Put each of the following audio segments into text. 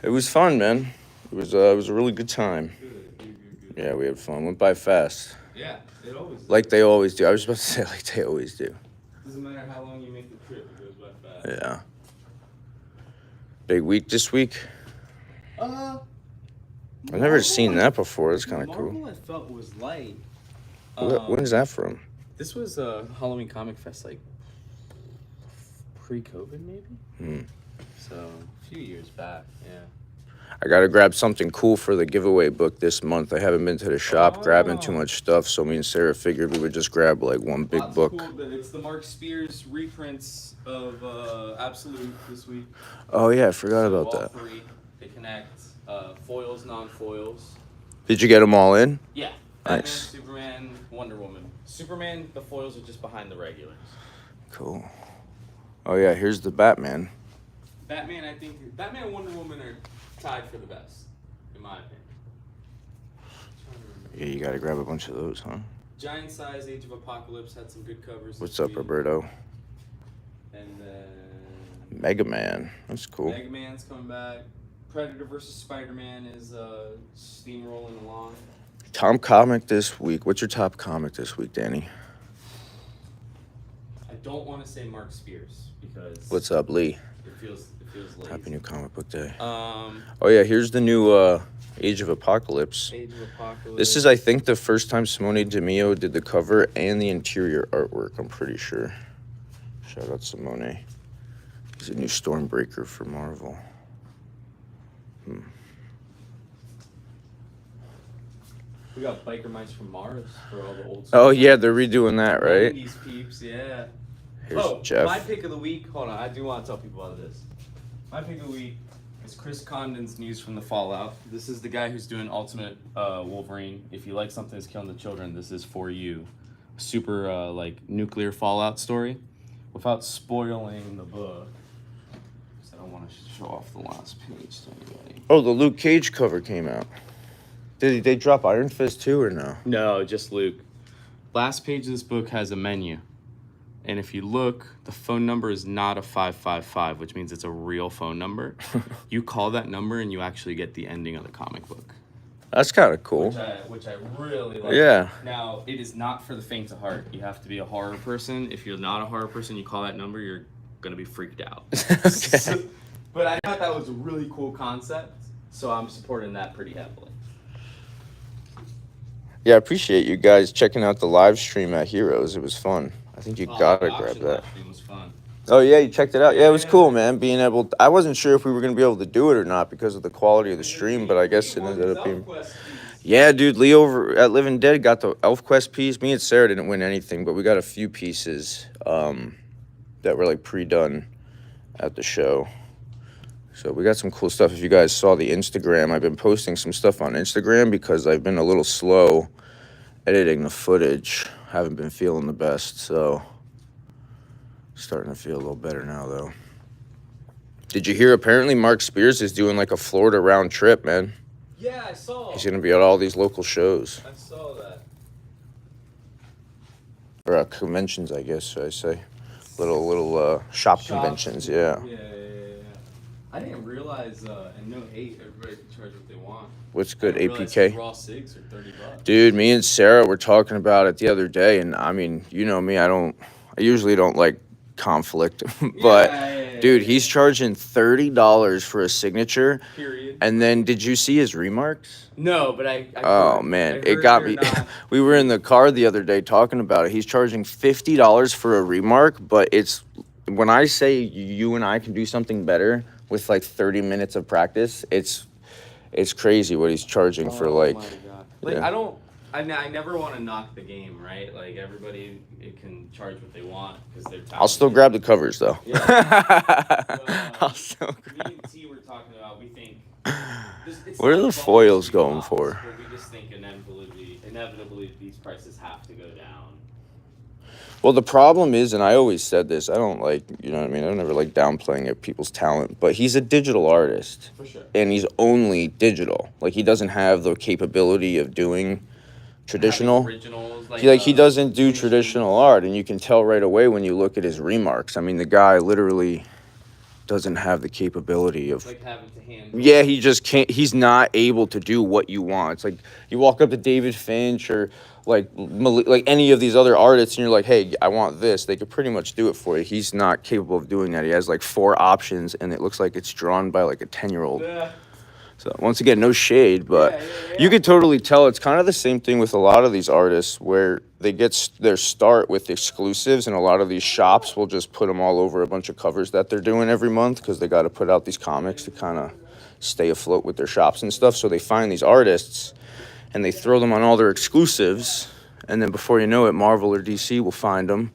It was fun, man. It was a really good time. Good. Yeah, we had fun. Went by fast, Yeah, it always does. like they always do. I was about to say like they always do. Doesn't matter how long you make the trip, it goes by fast. Yeah. Big week this week. Uh, I've never Marvel, seen that before. It's kind of cool. Marvel, I felt was light. When's that from? This was a Halloween Comic Fest, like pre-COVID, maybe. Hmm. So a few years back. Yeah. I gotta grab something cool for the giveaway book this month. I haven't been to the shop grabbing too Oh. much stuff, so me and Sarah figured we would just grab like one big Lots book. of cool, but it's the Mark Spears reprints of Absolute this week. Oh yeah, I forgot So about all that. three, they connect. Foils, non-foils. Did you get them all in? Yeah. Batman, Nice. Superman, Wonder Woman. Superman, the foils are just behind the regulars. Cool. Oh yeah, here's the Batman. Batman, I think Batman and Wonder Woman are tied for the best, in my opinion. Yeah, you gotta grab a bunch of those, huh? Giant Size Age of Apocalypse had some good covers. What's this up, week. Roberto? And then Mega Man. That's cool. Mega Man's coming back. Predator vs. Spider-Man is steamrolling along. Top comic this week. What's your top comic this week, Danny? I don't want to say Mark Spears because What's up, Lee? it feels lazy. Happy New Comic Book Day. Oh Yeah, here's the new Age of Apocalypse. Age of Apocalypse. This is, I think, the first time Simone DeMeo did the cover and the interior artwork, I'm pretty sure. Shout out Simone. He's a new Stormbreaker for Marvel. We got Biker Mice from Mars for all the old. Oh, yeah, they're redoing that, right? 90s peeps, yeah. Here's Jeff. My pick of the week. Hold on, I do want to tell people about this. My pick of the week is Chris Condon's News from the Fallout. This is the guy who's doing Ultimate Wolverine. If you like something that's killing the children, this is for you. Super like nuclear fallout story, without spoiling the book. Because I don't want to show off the last page to anybody. Oh, the Luke Cage cover came out. Did they drop Iron Fist too or no? No, just Luke. Last page of this book has a menu. And if you look, the phone number is not a 555, which means it's a real phone number. You call that number and you actually get the ending of the comic book. That's kind of cool. Which I really like. Yeah. Now, it is not for the faint of heart. You have to be a horror person. If you're not a horror person, you call that number, you're going to be freaked out. Okay. But I thought that was a really cool concept, so I'm supporting that pretty heavily. Yeah, I appreciate you guys checking out the live stream at Heroes. It was fun. I think you gotta grab that. It was fun. Oh yeah, you checked it out. Yeah, it was Yeah. cool, man. Being able, I wasn't sure if we were gonna be able to do it or not because of the quality of the stream, but I guess it ended up being. Yeah, dude, Lee over at Living Dead got the ElfQuest piece. Me and Sarah didn't win anything, but we got a few pieces that were like pre-done at the show. So we got some cool stuff. If you guys saw the Instagram, I've been posting some stuff on Instagram because I've been a little slow editing the footage. Haven't been feeling the best, so starting to feel a little better now, though. Did you hear? Apparently, Mark Spears is doing like a Florida round trip, man. Yeah, I saw. He's gonna be at all these local shows I saw that. or conventions, I guess. Should I say? Little shop conventions, yeah. Yeah. I didn't realize, and no hate, everybody can charge what they want. What's good, I didn't realize APK? Raw cigs are $30. Dude, me and Sarah were talking about it the other day, and I mean, you know me, I usually don't like conflict, but dude, he's charging $30 for a signature. Period. And then, did you see his remarks? No, but I Oh heard, man, I it heard got they're me. not- We were in the car the other day talking about it. He's charging $50 for a remark, but it's when I say you and I can do something better with like 30 minutes of practice, it's crazy what he's charging for like. Oh my God. Like yeah. I never want to knock the game, right? Like everybody, it can charge what they want because they're talented. I'll still grab the covers though. Yeah. I'll still Me grab. and T were talking about. We think. It's What are not the bonus foils to going cost, for? But we just think inevitably these prices have to go down. Well, the problem is, and I always said this, I don't like, you know what I mean? I don't ever like downplaying at people's talent, but he's a digital artist. For sure. And he's only digital. Like, he doesn't have the capability of doing traditional. Originals, He doesn't do traditional art, and you can tell right away when you look at his remarks. I mean, the guy literally doesn't have the capability of. Like having to hand. Yeah, he just can't. He's not able to do what you want. It's like you walk up to David Finch or like any of these other artists, and you're like, "Hey, I want this." They could pretty much do it for you. He's not capable of doing that. He has like 4 options, and it looks like it's drawn by like a 10-year-old. Yeah. So once again, no shade, but you could totally tell it's kind of the same thing with a lot of these artists where they get their start with exclusives, and a lot of these shops will just put them all over a bunch of covers that they're doing every month because they got to put out these comics to kind of stay afloat with their shops and stuff. So they find these artists and they throw them on all their exclusives, and then before you know it, Marvel or DC will find them,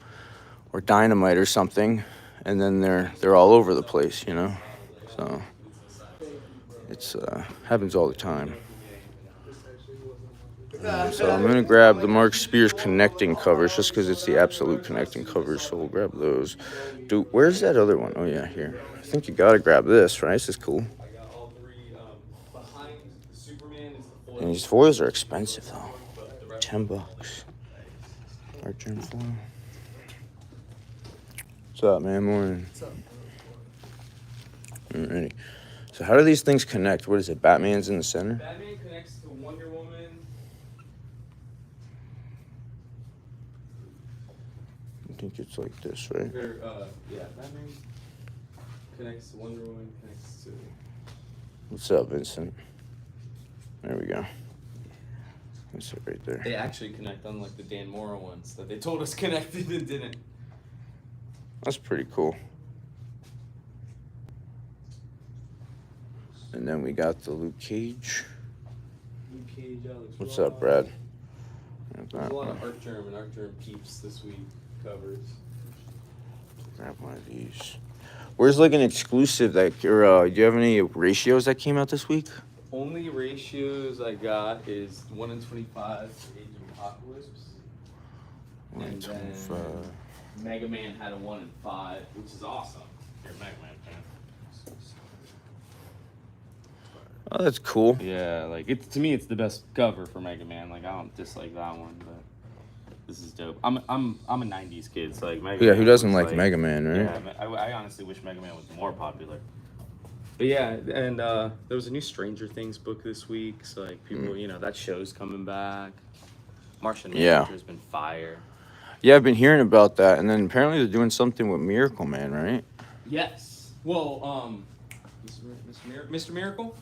or Dynamite or something, and then they're all over the place, you know. So it's happens all the time. So I'm gonna grab the Mark Spears connecting covers just because it's the absolute connecting covers. So we'll grab those. Dude, where's that other one? Oh yeah, here. I think you gotta grab this, right? This is cool. And these foils are expensive though. $10. Art Germ foil. What's up, man? Morning. What's up? Alrighty. So how do these things connect? What is it? Batman's in the center? Batman connects to Wonder Woman. I think it's like this, right? Yeah, Batman connects to Wonder Woman, connects to... What's up, Vincent? There we go. That's it right there. They actually connect, unlike the Dan Mora ones that they told us connected and didn't. That's pretty cool. And then we got the Luke Cage. Luke Cage, Alex What's Ross. up, Brad? There's a lot of Art Germ and Art Germ peeps this week covers. Grab one of these. Where's like an exclusive that, or do you have any ratios that came out this week? Only ratios I got is 1 in 25 for Age of Apocalypse. 1 in And then 25. Mega Man had a 1 in 5, which is awesome. You're a Mega Man fan. Oh, that's cool. Yeah, like to me, it's the best cover for Mega Man. Like I don't dislike that one, but this is dope. I'm a '90s kid, so like Mega Yeah, Man who doesn't was, like Mega Man, right? Yeah, I honestly wish Mega Man was more popular. But yeah, and there was a new Stranger Things book this week, so like people, you know, that show's coming back. Martian Manager's been fire. Yeah, I've been hearing about that, and then apparently they're doing something with Miracle Man, right? Yes. Well, Mr. Miracle.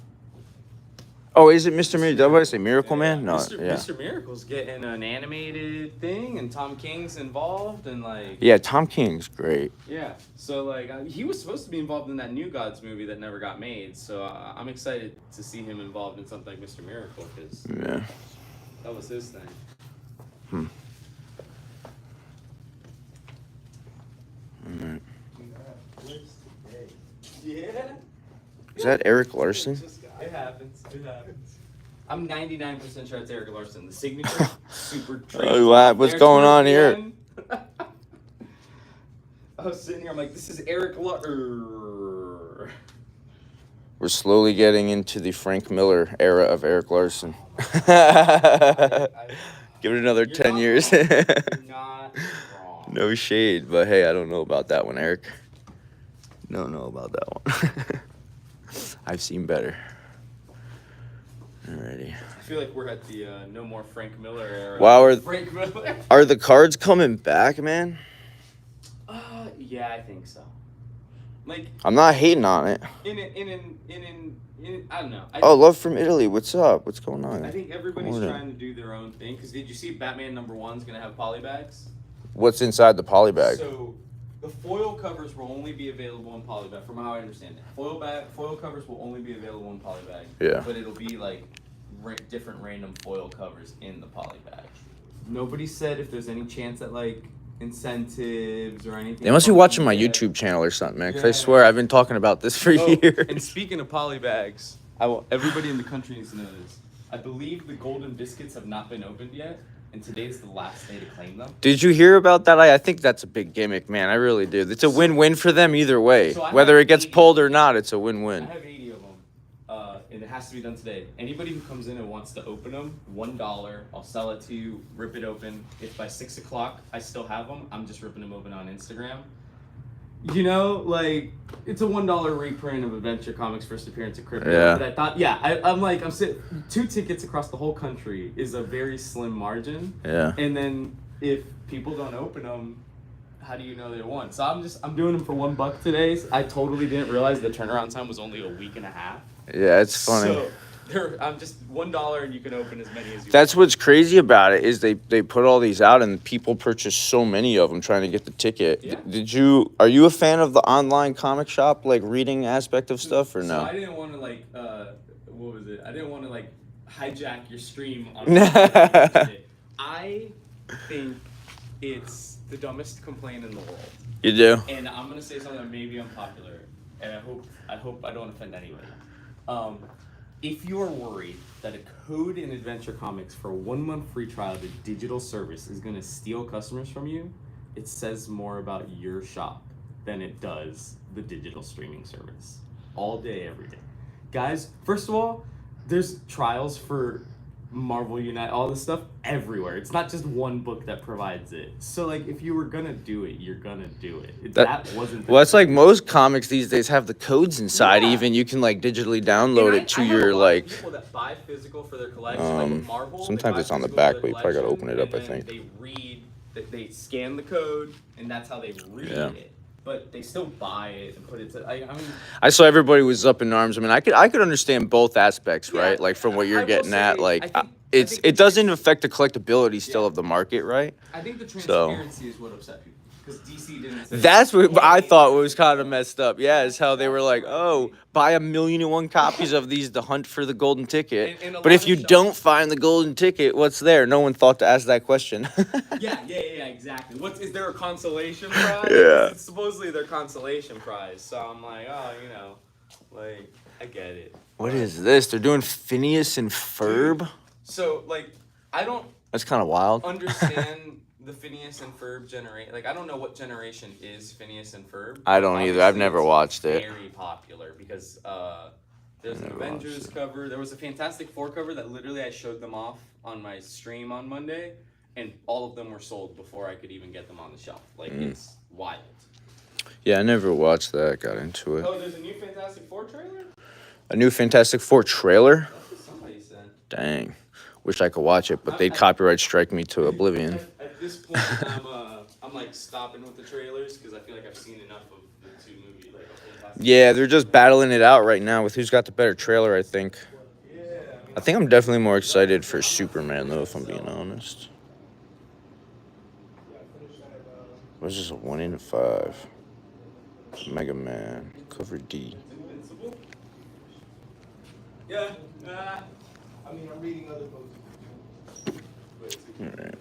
Oh, is it Mr. Miracle? Did I say Miracle Man? No, yeah. Mr. Miracle's getting an animated thing, and Tom King's involved, and like. Yeah, Tom King's great. Yeah, so like he was supposed to be involved in that New Gods movie that never got made, so I'm excited to see him involved in something like Mr. Miracle because Yeah. that was his thing. Alright. Yeah. Is that Eric Larson? It happens. It happens. I'm 99% sure it's Eric Larson. The signature, super trained. Oh, wow, what's There going towards on the here? end. I was sitting here, I'm like, this is Eric Larson. We're slowly getting into the Frank Miller era of Eric Larson. Give it another 10 years. You're not wrong. No shade, but hey, I don't know about that one, Eric. Don't know about that one. I've seen better. Alrighty. I feel like we're at the no more Frank Miller era. Wow, Frank Miller. are the cards coming back, man? Yeah, I think so. Like I'm not hating on it. in I don't know. Oh, Love from Italy. What's up? What's going on? I think everybody's Morning. trying to do their own thing. Cause did you see Batman #1's gonna have polybags? What's inside the poly bag? So the foil covers will only be available in polybag, from how I understand it. Foil covers will only be available in polybag. Yeah. But it'll be like different random foil covers in the polybag. Nobody said if there's any chance at like incentives or anything. They must be watching my YouTube channel or something, man. Because I swear I've been talking about this for years. And speaking of polybags, everybody in the country needs to know this. I believe the golden biscuits have not been opened yet, and today's the last day to claim them. Did you hear about that? I think that's a big gimmick, man. I really do. It's a win-win for them either way. So I Whether have it gets 80 pulled or not, it's a I win-win. have 80 of them, and it has to be done today. Anybody who comes in and wants to open them, $1, I'll sell it to you, rip it open. If by 6 o'clock I still have them, I'm just ripping them open on Instagram. You know, like it's a $1 reprint of Adventure Comics' first appearance at Crypto. Yeah. But I thought, yeah, I'm sitting 2 tickets across the whole country is a very slim margin. Yeah. And then if people don't open them, how do you know they won? So I'm doing them for $1 today. I totally didn't realize the turnaround time was only a week and a half. Yeah, it's funny. So I'm just $1 and you can open as many as you That's want. what's crazy about it is they put all these out and people purchase so many of them trying to get the ticket. Yeah. Are you a fan of the online comic shop like reading aspect of stuff or So no? I didn't want to what was it? I didn't want to hijack your stream on I think it's the dumbest complaint in the world. You do? And I'm gonna say something that may be unpopular, and I hope I don't offend anybody. If you're worried that a code in Adventure Comics for a 1 month free trial of a digital service is gonna steal customers from you, it says more about your shop than it does the digital streaming service. All day, every day. Guys, first of all, there's trials for Marvel Unite, all this stuff everywhere. It's not just one book that provides it. So if you were gonna do it, you're gonna do it. That wasn't. Well, it's like most comics these days have the codes inside. Yeah. Even you can digitally download it to I your have a lot of people that buy physical for their collection. Marvel. Sometimes it's on the back, but you probably gotta open it up. I think. They read that they scan the code, and that's how they read it. But they still buy it and put it to. I mean, I saw everybody was up in arms. I mean, I could understand both aspects, right? Like from what you're getting at, it doesn't affect the collectability still of the market, right? I think the transparency is what upset people because DC didn't. Say That's what I thought was kind of messed up. Yeah, is how they were like, oh, buy 1,000,001 copies of these to hunt for the golden ticket. And but if you don't find the golden ticket, what's there? No one thought to ask that question. Yeah, exactly. Is there a consolation prize? Yeah. It's supposedly their consolation prize. So I'm like, I get it. What is this? They're doing Phineas and Ferb? Dude, so, I don't... That's kind of wild. ...understand the Phineas and Ferb generation. I don't know what generation is Phineas and Ferb. I don't either. I've never watched it. Very popular because there's an Avengers cover. There was a Fantastic Four cover that literally I showed them off on my stream on Monday, and all of them were sold before I could even get them on the shelf. It's wild. Yeah, I never watched that. Got into it. Oh, there's a new Fantastic Four trailer? A new Fantastic Four trailer? That's what somebody said. Dang. Wish I could watch it, but they'd copyright strike me to oblivion. At this point, I'm stopping with the trailers because I feel like I've seen enough of the two movies. Yeah, they're just battling it out right now with who's got the better trailer, I think. I think I'm definitely more excited for Superman, though, if I'm being honest. What's this, a 1 in 5? Mega Man, cover D. Yeah. I'm reading other books. Alright.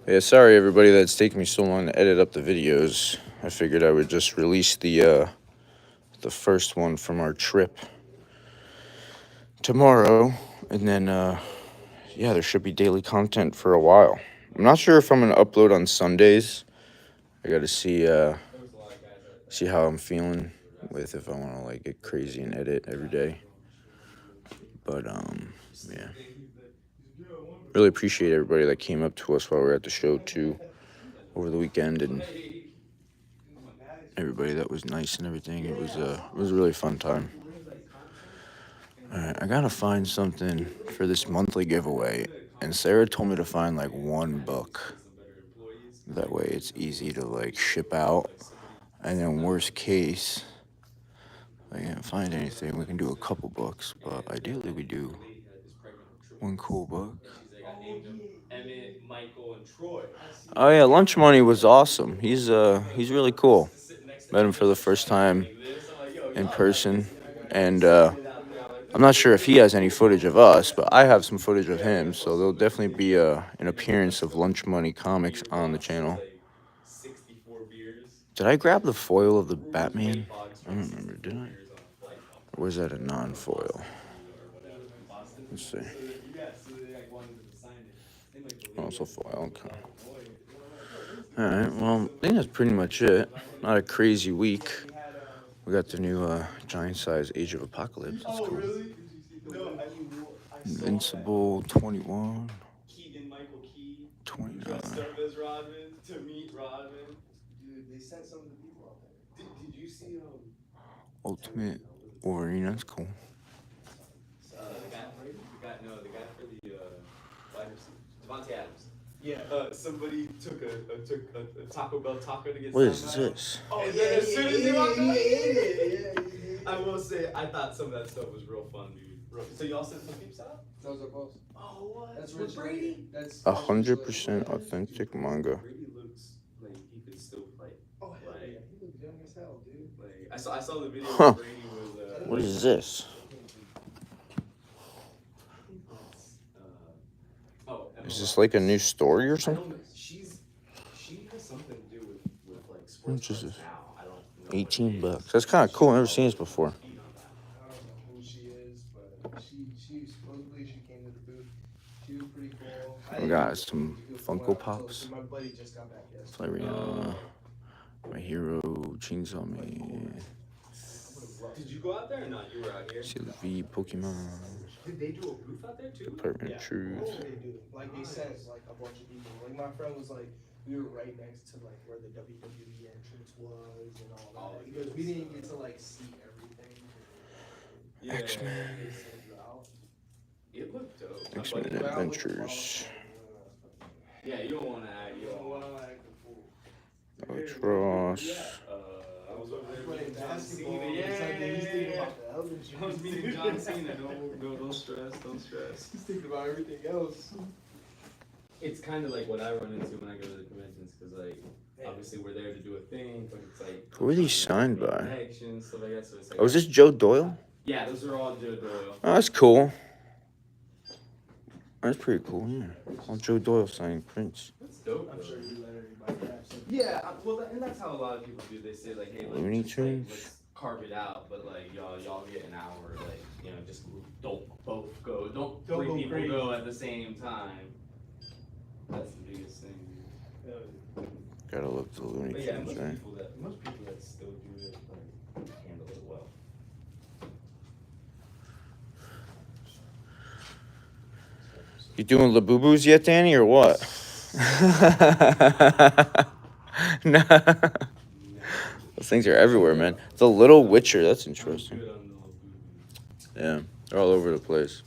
Yeah, sorry everybody that it's taking me so long to edit up the videos. I figured I would just release the first one from our trip tomorrow, and then there should be daily content for a while. I'm not sure if I'm gonna upload on Sundays. I gotta see how I'm feeling with if I wanna get crazy and edit every day. But yeah. Really appreciate everybody that came up to us while we were at the show too over the weekend, and everybody that was nice and everything. It was a really fun time. Alright, I gotta find something for this monthly giveaway, and Sarah told me to find one book. That way it's easy to ship out, and then worst case, if I can't find anything, we can do a couple books, but ideally we do one cool book. Emmett, Michael, and Troy. Oh yeah, Lunch Money was awesome. He's really cool. Met him for the first time in person, and I'm not sure if he has any footage of us, but I have some footage of him, so there'll definitely be an appearance of Lunch Money Comics on the channel. Did I grab the foil of the Batman? I don't remember, did I? Or was that a non-foil? Let's see. Oh, it's a foil, okay. Alright, well, I think that's pretty much it. Not a crazy week. We got the new giant size Age of Apocalypse. That's cool. Invincible 21. 29. Dressed up as Rodman to meet Rodman. Dude, they sent some of the people out there. you see Ultimate Wolverine, that's cool. The guy for the wide receiver, Devontae Adams. Yeah. Somebody took a Taco Bell taco to get. What is signed by him. this? Oh yeah, as soon as he walked out, yeah. I will say, I thought some of that stuff was real fun, dude. So y'all sent some peeps out? Those are close. Oh, what? That's With Rich Brady? That's 100% authentic manga. Brady looks like he could still play. Oh hell yeah, he looks young as hell, dude. Like I saw the video Huh. where Brady was. What is this? Is this like a new story or I something? don't know. She has something to do with like How sports much is cards this? now. I don't know. $18. That's kind of cool. I've never seen this before. I don't know who she is, but she supposedly she came to the booth. She was pretty cool. We got some Funko Pops. My buddy just got back yesterday. It's like My Hero, Chainsaw Man, Did you go out there or not? You were out here. Sailor V, Pokemon, Did they do a booth out there too? Department of Truth. Oh, they do. Like they sent like a bunch of people. Like my friend was like, we were right next to like where the WWE entrance was and all that. Oh, He goes, we didn't get to like see everything. Yeah. X-Men. They sent you out. It looked dope. X-Men But I went to Adventures, Yeah, you don't want to act. You don't want to act a fool. Ultros. I was over there Playing meeting John basketball. Cena. He's thinking Yeah. about the other shit. I was meeting John Cena. Don't stress. Don't stress. He's thinking about everything else. It's kind of like what I run into when I go to the conventions, because like obviously we're there to do a thing, but it's like Who are these signed by? connections, stuff like that. So it's like, Oh, is this Joe Doyle? Yeah, those are all Joe Doyle. Oh, that's cool. That's pretty cool, yeah. All Joe Doyle signing prints. That's dope. I'm sure you let everybody have some. Yeah, and that's how a lot of people do. They say like, hey, Looney let's Tunes. carve it out, but like y'all get an hour, like just don't both go, don't Don't three go people crazy. go at the same time. That's the biggest thing. Gotta look the Looney But yeah, Tunes, most right? people that still do it like handle it well. You doing Labubu's yet, Danny, or what? Nah. Those things are everywhere, man. The Little Witcher, that's interesting. Good on the Yeah, they're all over the place.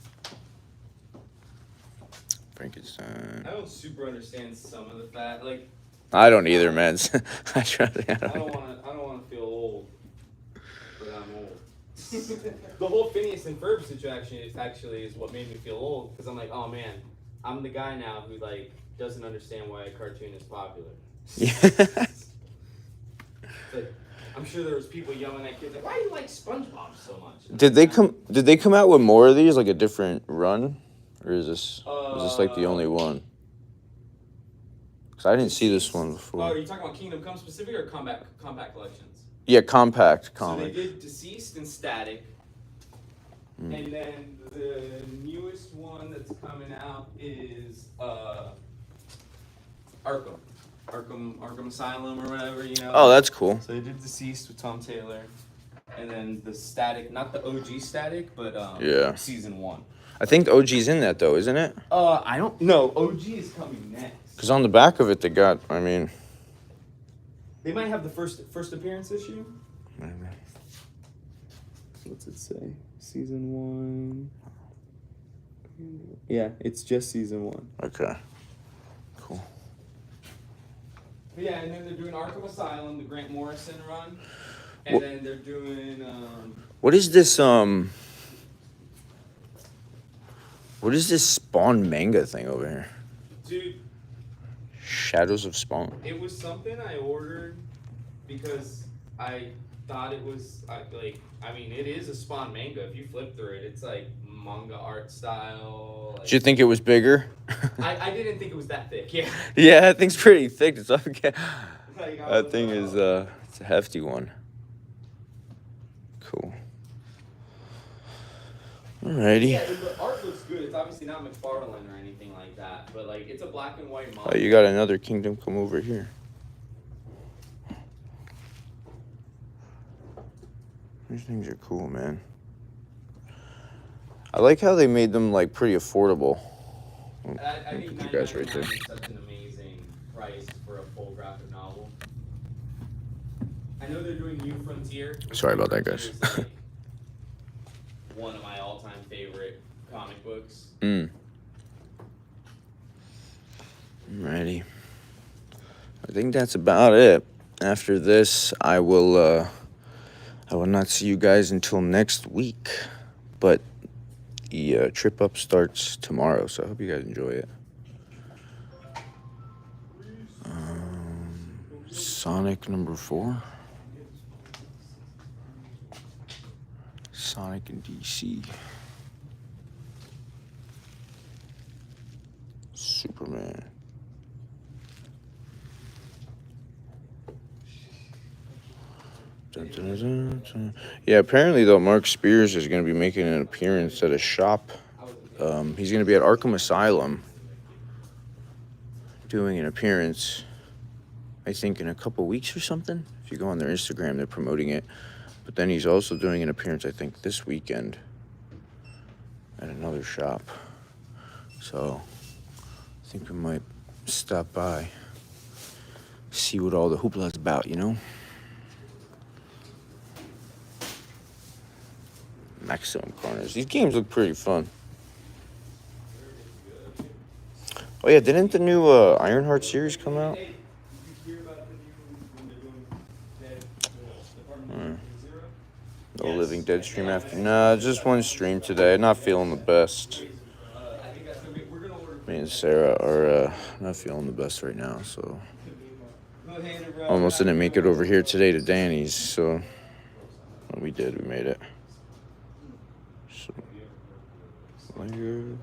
Frankenstein. I don't super understand some of the fact. Like, I don't either, man. I try to. I don't want to feel old, but I'm old. The whole Phineas and Ferb situation actually is what made me feel old, because I'm like, oh man, I'm the guy now who like doesn't understand why a cartoon is popular. Yeah. It's like, I'm sure there was people yelling at kids like, why do you like SpongeBob so much? And Did they come out with more of these, like a different run, or is this like the only one? Cause I didn't see this one Oh, before. are you talking about Kingdom Come specific or Combat Collections? Yeah, compact So they comic. did Deceased and Static. And then the newest one that's coming out is Arkham Asylum or whatever, Oh, that's cool. So they did Deceased with Tom Taylor. And then the Static, not the OG Static, but Yeah. season 1. I think OG's in that though, isn't it? I don't know. OG is coming next. Cause on the back of it they got. I mean. They might have the first appearance issue. What's it say? Season 1. Yeah, it's just season 1. Okay. Cool. Yeah, and then they're doing Arkham Asylum, the Grant Morrison run, and then they're doing. What is this? What is this Spawn manga thing over here? Dude, Shadows of Spawn. it was something I ordered because I thought it was it is a Spawn manga. If you flip through it, it's like manga art style. Like, Did you think it was bigger? I didn't think it was that thick. Yeah. Yeah, that thing's pretty thick. It's okay. Like, I That was, thing is it's a hefty one. Cool. Alrighty. Yeah, the art looks good. It's obviously not McFarlane or anything like that, but like it's a black and white manga. Oh, you got another Kingdom Come over here. These things are cool, man. I like how they made them like pretty affordable. I think Put you guys right there. $9.99 is such an amazing price for a full graphic novel. I know they're doing New Frontier. Sorry about that, guys. New Frontier's, like, one of my all-time favorite comic books. Alrighty. I think that's about it. After this, I will not see you guys until next week. But the trip up starts tomorrow, so I hope you guys enjoy it. Sonic number 4. Sonic and DC. Superman. Dun, dun, dun, dun, dun. Yeah, apparently though, Mark Spears is going to be making an appearance at a shop. He's going to be at Arkham Asylum doing an appearance, I think, in a couple weeks or something. If you go on their Instagram, they're promoting it. But then he's also doing an appearance, I think, this weekend at another shop. So I think we might stop by, see what all the hoopla is about, you know? Maximum Corners. These games look pretty fun. Oh yeah, didn't the new Ironheart series come out? No Living Dead stream after. Nah, just one stream today. Not feeling the best. Me and Sarah are not feeling the best right now, so almost didn't make it over here today to Danny's. So when we did, we made it. So layers.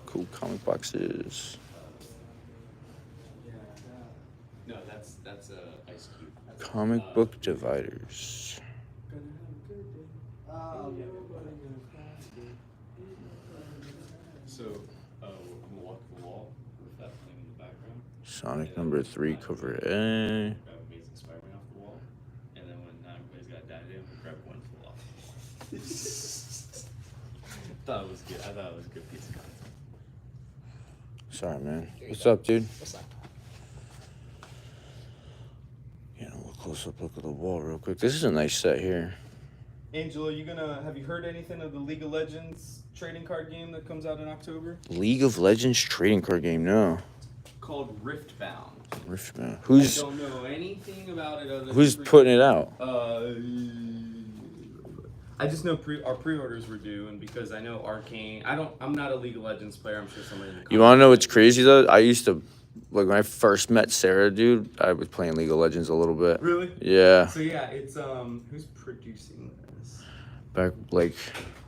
Cool comic boxes. No, that's Ice Cube. Comic book dividers. So, I'm gonna walk the wall with that playing in the background. Sonic number 3, cover A. Grab Amazing Spider-Man off the wall, and then when everybody's got died in, we grab one full off. Thought it was good. I thought it was a good piece of content. Sorry, man. What's up, dude? What's up? Yeah, a little close up look at the wall real quick. This is a nice set here. Angela, have you heard anything of the League of Legends trading card game that comes out in October? League of Legends trading card game, no. Called Riftbound. Riftbound. I don't know anything about it other than Who's putting it out? I just know our pre-orders were due, and because I know Arcane, I'm not a League of Legends player. I'm sure somebody in the You want to know what's crazy though? I used to, like when I first met Sarah, dude, I was playing League of Legends a little bit. Really? Yeah. So yeah, it's who's producing this? Back like,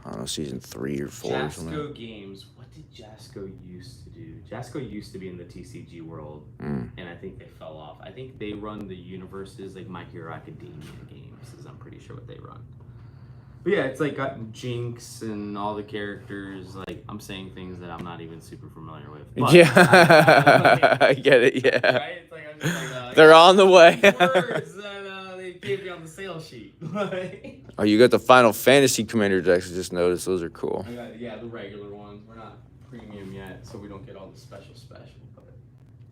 I don't know, season 3 or 4 or something. Jasco Games. What did Jasco used to do? Jasco used to be in the TCG world, and I think they fell off. I think they run the universes like My Hero Academia games, is I'm pretty sure what they run. But yeah, it's like got Jinx and all the characters. Like, I'm saying things that I'm not even super familiar with. But Yeah, I get it. Yeah, right? It's like I'm just like, they're on the way. words that they gave me on the sales sheet. Oh, you got the Final Fantasy Commander decks. I just noticed those are cool. I got, yeah, the regular ones. We're not premium yet, so we don't get all the special. But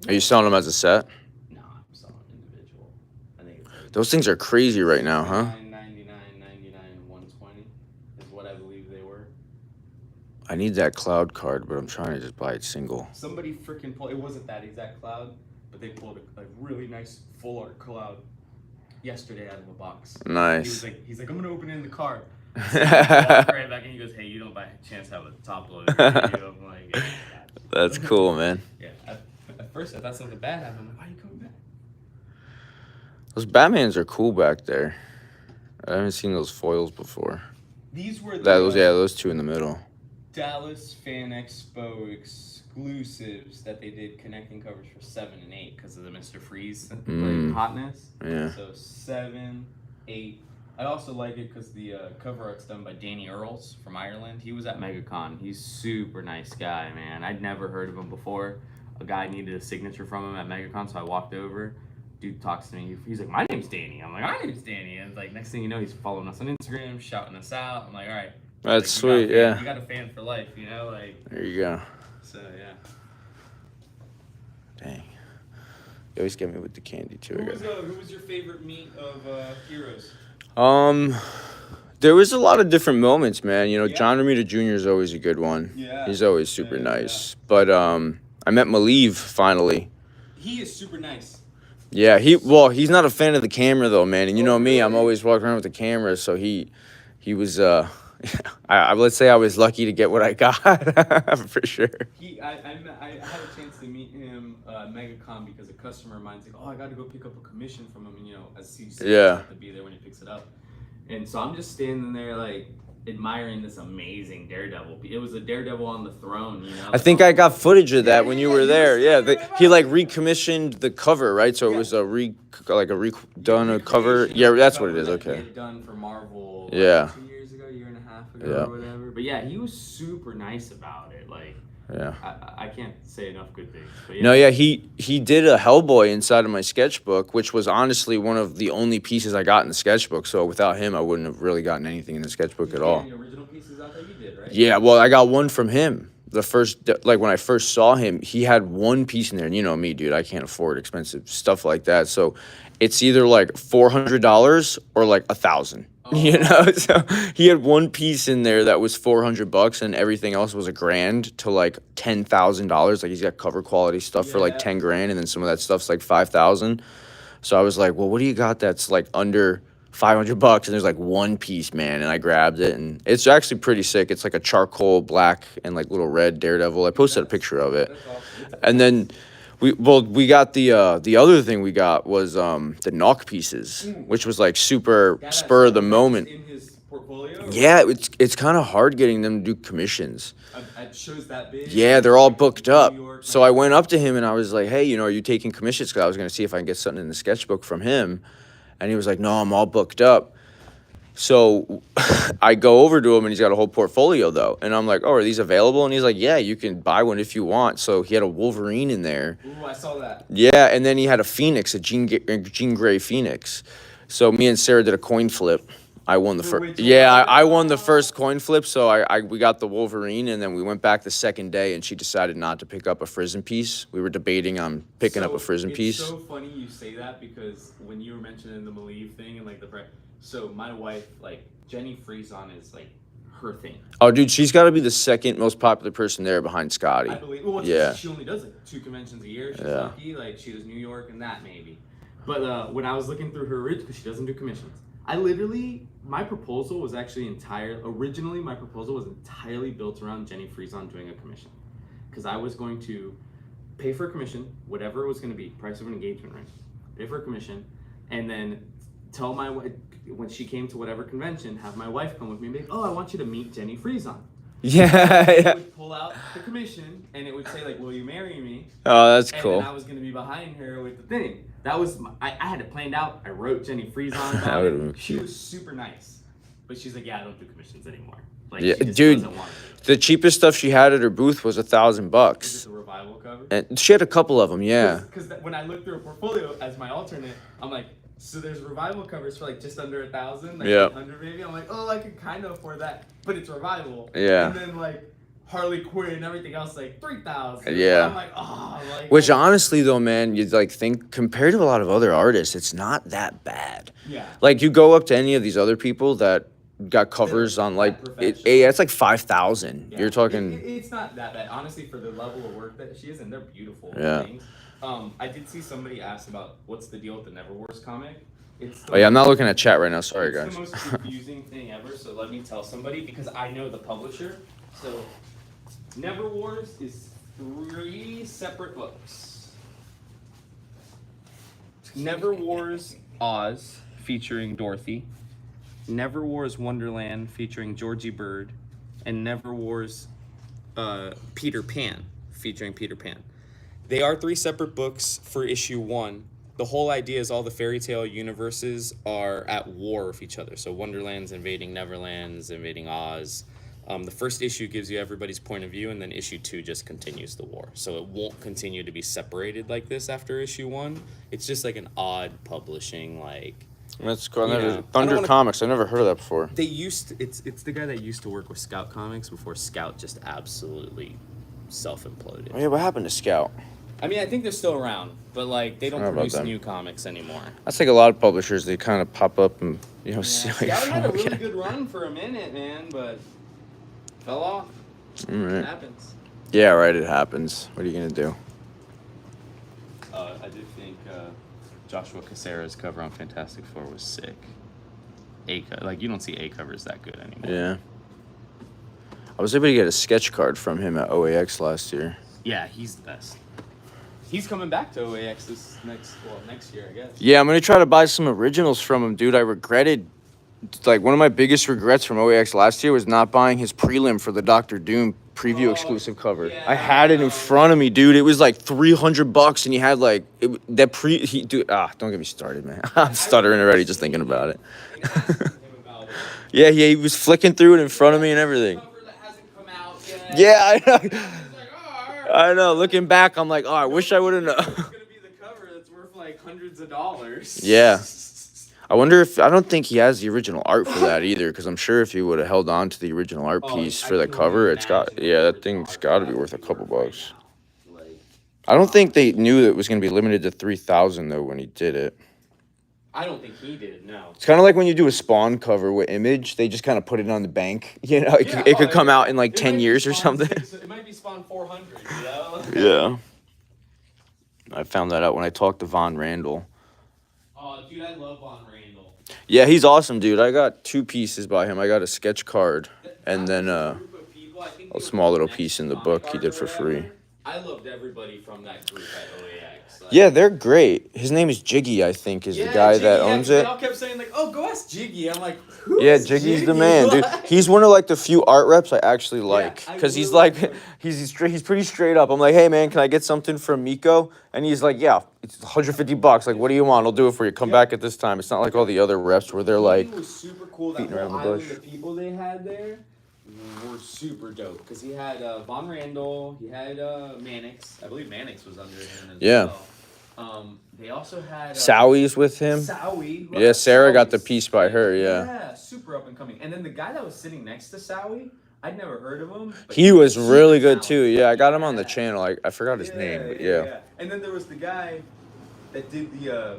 Are you selling them as a set? no, I'm selling individual. I think it's Those things are crazy right now, huh? $99, $99, $120 is what I believe they were. I need that cloud card, but I'm trying to just buy it single. Somebody freaking pulled. It wasn't that exact cloud, but they pulled a really nice full art cloud yesterday out of a box. Nice. He's like, I'm gonna open it in the car. So walk right back and he goes, hey, you don't by chance have a top load. I'm like, yeah, That's cool, man. Yeah. At first I thought something bad happened. I'm like, why are you coming back? Those Batmans are cool back there. I haven't seen those foils before. These were Those two in the middle. Dallas Fan Expo exclusives that they did connecting covers for 7 and 8 because of the Mr. Freeze like, hotness. Yeah. So 7, 8. I also like it because the cover art's done by Danny Earls from Ireland. He was at MegaCon. He's super nice guy, man. I'd never heard of him before. A guy needed a signature from him at MegaCon, so I walked over. Dude talks to me. He's like, my name's Danny. I'm like, my name's Danny. And it's like, next thing you know, he's following us on Instagram, shouting us out. I'm like, all right. That's like, sweet, yeah. You got a fan for life, you know? Like, there you go. so, yeah. Dang. You always get me with the candy too. Who was your favorite meet of heroes? There was a lot of different moments, man. You know, Yeah. John Romita Jr. is always a good one. Yeah. He's always super nice. But I met Maliv finally. He is super nice. Yeah, he's not a fan of the camera though, man. And you know me, I'm always walking around with the camera, so he was I let's say I was lucky to get what I got for sure. I had a chance to meet him at MegaCon because a customer of mine's like, oh, I got to go pick up a commission from him, and you know, as CC, Yeah. I have to be there when he picks it up. And so I'm just standing there like admiring this amazing Daredevil. It was a Daredevil on the throne, you know. I think I got footage of that when you were there. Yeah, he like re recommissioned the cover, right? So it was a redone cover. recreation Yeah, of the that's what it cover is. that he Okay. had done for Marvel. Yeah. 2 years ago, year and a half ago, Yeah. or whatever. But yeah, he was super nice about it. Like, Yeah. I can't say enough good things. But No, yeah, he did a Hellboy inside of my sketchbook, which was honestly one of the only pieces I got in the sketchbook. So without him, I wouldn't have really gotten anything in the sketchbook at all. Any original pieces out there you did, right? Yeah, well, I got one from him. Like when I first saw him, he had one piece in there, and you know me, dude, I can't afford expensive stuff like that. So it's either like $400 or like $1,000. You know, so he had one piece in there that was $400, and everything else was $1,000 to like $10,000. Like he's got cover quality stuff for like 10 grand, and then some of that stuff's like 5,000. So I was like, well, what do you got that's like under $500? And there's like one piece, man, and I grabbed it, and it's actually pretty sick. It's like a charcoal black and like little red Daredevil. I posted a picture of it, and then. We got the other thing we got was the knock pieces, which was like super spur of the moment. In his portfolio? Yeah, it's kind of hard getting them to do commissions. It shows that big. Yeah, they're all booked up. New York, So I went up to him and I was like, hey, you know, are you taking commissions? Because I was going to see if I can get something in the sketchbook from him. And he was like, no, I'm all booked up. So I go over to him and he's got a whole portfolio though. And I'm like, oh, are these available? And he's like, yeah, you can buy one if you want. So he had a Wolverine in there. Ooh, I saw that. Yeah, and then he had a Phoenix, a Jean Grey Phoenix. So me and Sarah did a coin flip. I won the first. Yeah, I won the first coin flip. So we got the Wolverine, and then we went back the second day, and she decided not to pick up a Frism piece. We were debating on picking up a Frism piece. It's so funny you say that because when you were mentioning the Maliv thing and like so my wife, like Jenny Frieson, is like her thing. Oh, dude, she's got to be the second most popular person there behind Scotty. I believe. Well, yeah. She only does like 2 conventions a year. She's Yeah. lucky. Like she does New York and that maybe. But when I was looking through her because she doesn't do commissions, my proposal was actually originally my proposal was entirely built around Jenny Frieson doing a commission, because I was going to pay for a commission, whatever it was going to be, price of an engagement ring, pay for a commission, and then tell my wife when she came to whatever convention, have my wife come with me and be like, oh, I want you to meet Jenny Frieson. Yeah, She yeah. would pull out the commission and it would say like, will you marry me? Oh, that's And cool. then I was going to be behind her with the thing. That was I had it planned out. I wrote Jenny Frieson That about would've been it. She cute. was super nice, but she's like, yeah, I don't do commissions anymore. Like, Yeah, she just dude. doesn't want to. The cheapest stuff she had at her booth was Is $1,000, it the revival cover? and she had a couple of them. Yeah. Because when I looked through her portfolio as my alternate, I'm like, so there's revival covers for like just under 1,000, like Yeah. 800 maybe. I'm like, oh, I could kind of afford that, but it's revival. Yeah. And then like Harley Quinn and everything else like 3,000. Yeah. I'm like, oh, like. Which honestly though, man, you'd like think compared to a lot of other artists, it's not that bad. Yeah. Like you go up to any of these other people that got covers on like it's like 5,000. Yeah. You're talking. It's not that bad, honestly, for the level of work that she is, and they're beautiful Yeah. things. I did see somebody ask about what's the deal with the Never Wars comic. It's Oh yeah, I'm not looking at chat right now. Sorry it's guys. the most confusing thing ever. So let me tell somebody because I know the publisher. So Never Wars is 3 separate books. Never Wars Oz featuring Dorothy. Never Wars Wonderland featuring Georgie Bird, and Never Wars Peter Pan featuring Peter Pan. They are 3 separate books for issue 1. The whole idea is all the fairy tale universes are at war with each other. So Wonderland's invading Neverland's invading Oz. The first issue gives you everybody's point of view, and then issue 2 just continues the war. So it won't continue to be separated like this after issue 1. It's just like an odd publishing, like. That's cool. Yeah. I don't Thunder wanna- Comics. I never heard of that before. They used to, it's the guy that used to work with Scout Comics before Scout just absolutely self-imploded. Oh yeah, what happened to Scout? I mean, I think they're still around, but like they don't How about produce them? new comics anymore. That's like a lot of publishers. They kind of pop up and see how you're Seattle had a from. really good run for a minute, man, but fell off. All It right. happens. Yeah, right. It happens. What are you gonna do? I did think Joshua Caceres' cover on Fantastic Four was sick. Like you don't see A covers that good anymore. Yeah. I was able to get a sketch card from him at OAX last year. Yeah, he's the best. He's coming back to OAX next year, I guess. Yeah, I'm gonna try to buy some originals from him, dude. I regretted, like, one of my biggest regrets from OAX last year was not buying his prelim for the Doctor Doom preview exclusive cover. yeah, I had it in front of me, dude. It was like $300, and you had like don't get me started, man. I'm stuttering already just thinking about it. Yeah, he was flicking through it in front of me and everything. Yeah, I know. I know. Looking back, I'm like, oh, I wish I would have known. It's gonna be the cover that's worth like hundreds of dollars. Yeah. I don't think he has the original art for that either, because I'm sure if he would have held on to the original art piece for the cover, that thing's got to be worth a couple bucks. I don't think they knew that it was going to be limited to 3,000 though when he did it. I don't think he did. No. It's kind of like when you do a Spawn cover with Image, they just kind of put it on the bank. It could come out in like 10 years or something. It might be Spawn 400. You know? Yeah. I found that out when I talked to Von Randall. Oh, dude, I love Von Randall. Yeah, he's awesome, dude. I got 2 pieces by him. I got a sketch card and then a small little piece in the book he did for free. I loved everybody from that group at OAX. Yeah, they're great. His name is Jiggy, I think, is the guy that owns it. They all kept saying like, "Oh, go ask Jiggy." I'm like, who Yeah, is Jiggy's the man, dude. He's one of like the few art reps I actually like, I because he's really like, he's pretty straight up. I'm like, hey man, can I get something from Miko? And he's like, yeah, it's $150. Like, what do you want? I'll do it for you. Come back at this time. It's not like all the other reps where they're like, It was super cool. That beating around whole the island, bush. the people they had there were super dope. Because he had Von Randall, he had Mannix. I believe Mannix was under him as well. They also had Sowie's with him. Sowie. Yeah, Sarah got the piece by her, yeah. Yeah, super up and coming. And then the guy that was sitting next to Sowie, I'd never heard of him. But He was super really good too. talented. Yeah, I got him on the channel. I forgot his name, but yeah. And then there was the guy that did the,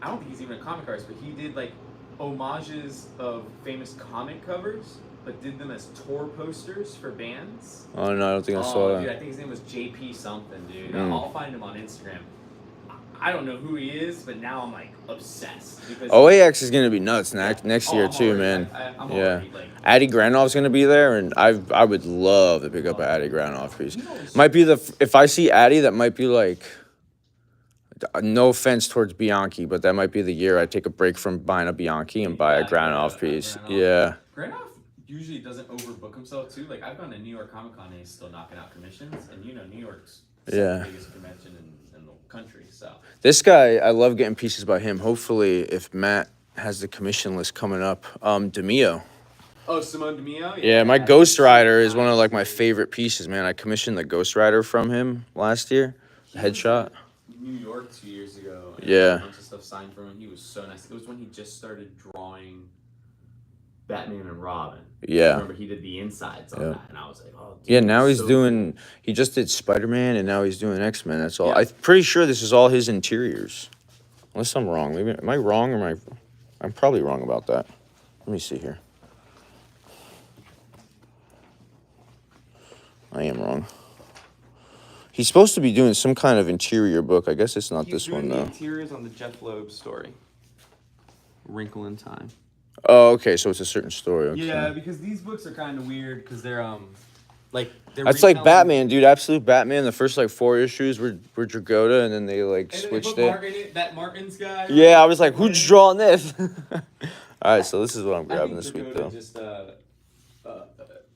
I don't think he's even a comic artist, but he did like homages of famous comic covers, but did them as tour posters for bands. Oh no, I don't think I saw Dude, that. I think his name was JP something, dude. Mm. I'll find him on Instagram. I don't know who he is, but now I'm like obsessed. Because OAX is gonna be nuts next year I'm too, already, man. I'm Yeah. already, like, Addy Granov's gonna be there, and I would love to pick up an Addy Granov piece. Might be if I see Addy, that might be like, no offense towards Bianchi, but that might be the year I take a break from buying a Bianchi and buy a Granov piece. Yeah. Granov usually doesn't overbook himself too. Like I've gone to New York Comic Con and he's still knocking out commissions, and New York's the biggest convention in the country. So This guy, I love getting pieces by him. Hopefully, if Matt has the commission list coming up, DeMio. Oh, Simone DeMio? Yeah, my Ghost Rider is one of like my favorite pieces, man. I commissioned the Ghost Rider from him last year, the headshot. New York 2 years ago. And Yeah. a bunch of stuff signed from him. He was so nice. It was when he just started drawing Batman and Robin. Yeah. I remember he did the insides on that, and I was like, oh, dude, Yeah, now he's so doing. He just did Spider-Man, and now he's doing X-Men. That's all. Yeah. I'm pretty sure this is all his interiors, unless I'm wrong. Maybe am I wrong or am I? I'm probably wrong about that. Let me see here. I am wrong. He's supposed to be doing some kind of interior book. I guess it's not this one though. Interiors on the Jeff Loeb story. Wrinkle in Time. Oh, okay. So it's a certain story. Okay. Yeah, because these books are kind of weird because they're they're That's like retelling- Batman, dude. Absolute Batman. The first like 4 issues were Dragotta, and then they like And then they switched put it. Martin in it, that Martin's guy. Yeah, I was like, who's drawing this? All right, so this is what I'm grabbing this week, Dakota though. just,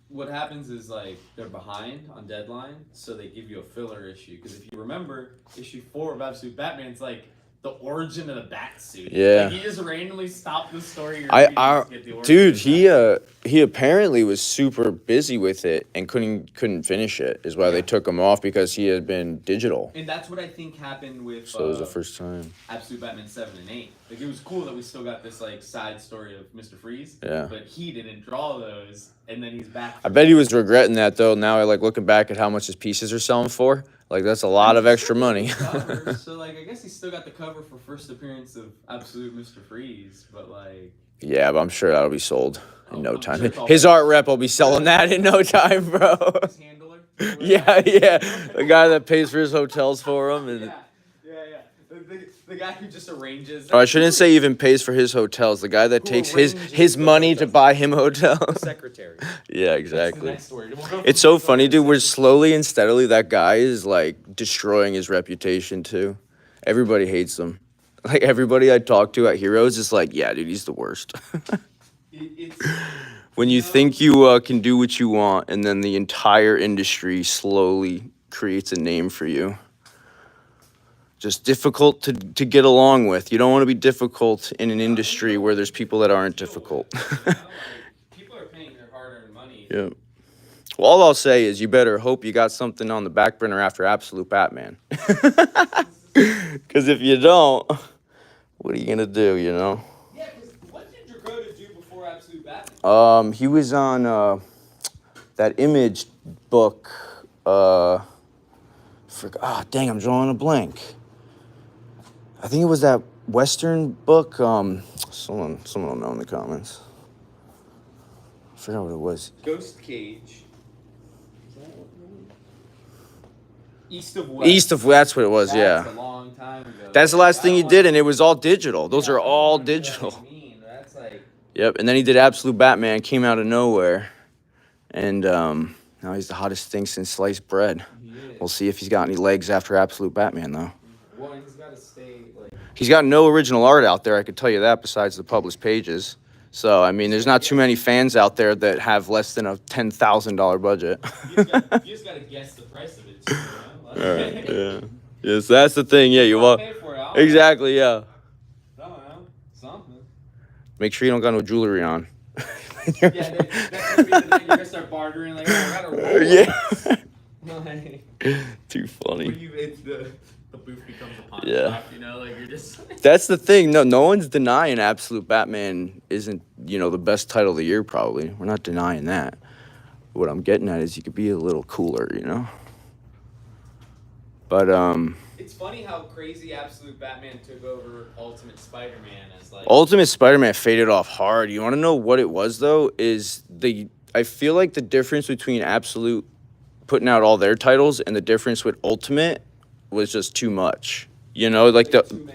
what happens is like they're behind on deadline, so they give you a filler issue. Because if you remember, issue 4 of Absolute Batman's like the origin of the bat suit. Yeah. Like, he just randomly stopped the story. Dude, he apparently was super busy with it and couldn't finish it. Is why they took him off, because he had been digital. And that's what I think happened with. So it was the first time. Absolute Batman 7 and 8. Like, it was cool that we still got this like side story of Mr. Freeze. Yeah. But he didn't draw those, and then he's back. I bet he was regretting that though. Now I like looking back at how much his pieces are selling for. Like that's a lot of extra money. So like, I guess he still got the cover for first appearance of Absolute Mr. Freeze, but like. Yeah, but I'm sure that'll be sold in no I'm time. sure it's all His right. art rep will be selling that in no time, bro. His handler. Yeah, the guy that pays for his hotels for him. And Yeah. The guy who just arranges. or I shouldn't say even pays for his hotels. The guy that takes his money to buy him hotels. Secretary. Yeah, That's the exactly. next word. We'll go It's from so funny, dude. We're slowly and steadily, that guy is like destroying his reputation too. Everybody hates him. Like everybody I talk to at Heroes is like, yeah, dude, he's the worst. It's When you think you can do what you want, and then the entire industry slowly creates a name for you. Just difficult to get along with. You don't want to be difficult in an industry where there's people that aren't difficult. people are paying their hard-earned money. Yeah. Well, all I'll say is you better hope you got something on the back burner after Absolute Batman. Because if you don't, what are you going to do, you know? Yeah, because what did Dracoda do before Absolute Batman? He was on that Image book. Dang, I'm drawing a blank. I think it was that Western book. Someone will know in the comments. I forgot what it was. Ghost Cage. East of West. East of, that's what it was, That's yeah. a long time ago. That's the last thing he I don't did, wanna- and it was all digital. Those Yeah, are I don't all wanna do that digital. like mean. That's like. Yep, and then he did Absolute Batman, came out of nowhere. And now he's the hottest thing since sliced bread. We'll see if he's got any legs after Absolute Batman, though. Well, he's got to stay like. He's got no original art out there, I could tell you that, besides the published pages. So, I mean, there's not too many fans out there that have less than a $10,000 budget. You just got to guess the price of it, too, you know? Like, Alright, yeah. Yes, that's the thing, yeah, you I'll want. pay for it, I'll- Exactly, yeah. I don't know. Something. Make sure you don't got no jewelry on. Yeah, that's gonna be the night you're gonna start bartering like, oh, I got a roll. Yeah. Like, Too funny. when you, it's the booth becomes a pawn Yeah. shop, you know, like you're just. That's the thing. No one's denying Absolute Batman isn't, the best title of the year, probably. We're not denying that. What I'm getting at is you could be a little cooler, But, It's funny how crazy Absolute Batman took over Ultimate Spider-Man as like. Ultimate Spider-Man faded off hard. You want to know what it was, though? I feel like the difference between Absolute putting out all their titles and the difference with Ultimate was just too much. Like too many Ultimate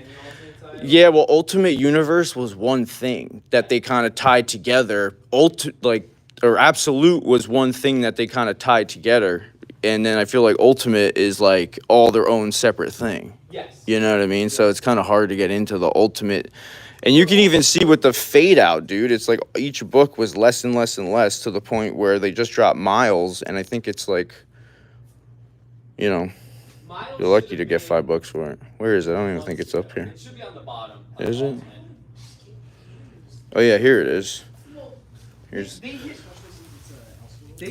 titles? Yeah, well, Ultimate Universe was one thing that they kind of tied together. Absolute was one thing that they kind of tied together. And then I feel like Ultimate is like all their own separate thing. Yes. You know what I mean? So it's kind of hard to get into the Ultimate. And you can even see with the fade out, dude. It's like each book was less and less and less to the point where they just dropped Miles. And I think it's like, Miles you're lucky should to have get been $5 for it. Where is it? I don't even think it's up here. It should be on the bottom. of Is it? Ultimate. Oh, yeah, here it is. Here's They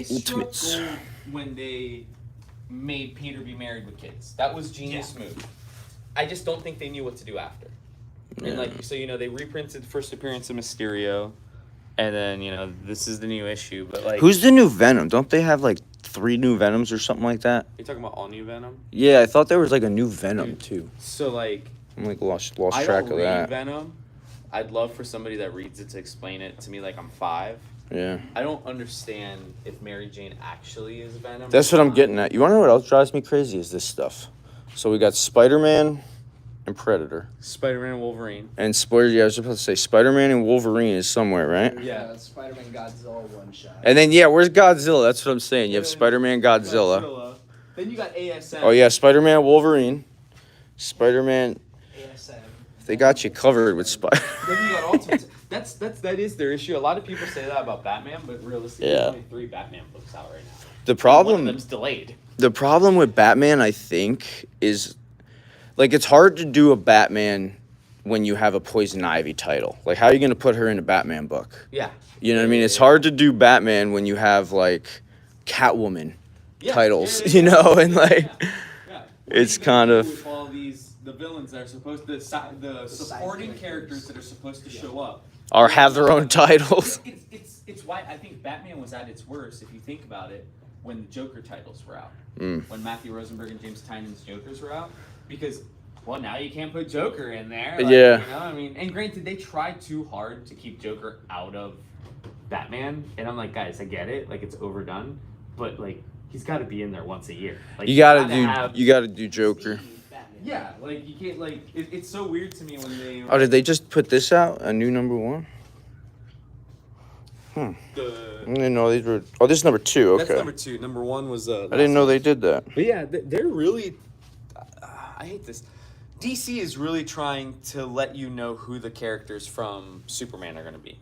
struck Ultimates. gold when they made Peter be married with kids. That was genius move. I just don't think they knew what to do after. And they reprinted the first appearance of Mysterio, and then this is the new issue. But like, Who's the new Venom? Don't they have like 3 new Venoms or something like that? you talking about all new Venom? Yeah, I thought there was like a new Venom Dude. too. So like, I'm like lost I track don't of read that. Venom. I'd love for somebody that reads it to explain it to me like I'm 5. Yeah. I don't understand if Mary Jane actually is Venom. That's what I'm getting at. You want to know what else drives me crazy is this stuff. So we got Spider-Man and Predator. Spider-Man and Wolverine. And I was supposed to say Spider-Man and Wolverine is somewhere, right? Yeah. Spider-Man Godzilla one shot. And then, where's Godzilla? That's what I'm saying. You have Spider-Man, Godzilla. Then you got ASM. Oh, yeah, Spider-Man, Wolverine. Spider-Man. ASM. They got you covered with Spider. Then you got Ultimate. That is their issue. A lot of people say that about Batman, but realistically, Yeah. there's only 3 Batman books out right now. The One of problem. them's delayed. The problem with Batman, I think, is like it's hard to do a Batman when you have a Poison Ivy title. Like, how are you going to put her in a Batman book? Yeah. You know what I mean? It's hard to do Batman when you have, like, Catwoman titles, you know? And, like, it's kind of... With all these, the villains that are supposed to, the supporting characters that are supposed to show up. Or have their own titles. It's why I think Batman was at its worst, if you think about it, when the Joker titles were out. When Matthew Rosenberg and James Tynion's Jokers were out. Because, well, now you can't put Joker in there. Like, yeah. You know, I mean, and granted, they tried too hard to keep Joker out of Batman. And I'm like, guys, I get it. Like, it's overdone. But, like, he's got to be in there once a year. Like, you gotta do Joker. Yeah, like, you can't, like, it's so weird to me when they... Oh, did they just put this out? A new number 1? I didn't know these were... Oh, this is number 2, okay. That's number 2. Number 1 was... I didn't know they did that. But yeah, they're really... I hate this. DC is really trying to let you know who the characters from Superman are going to be.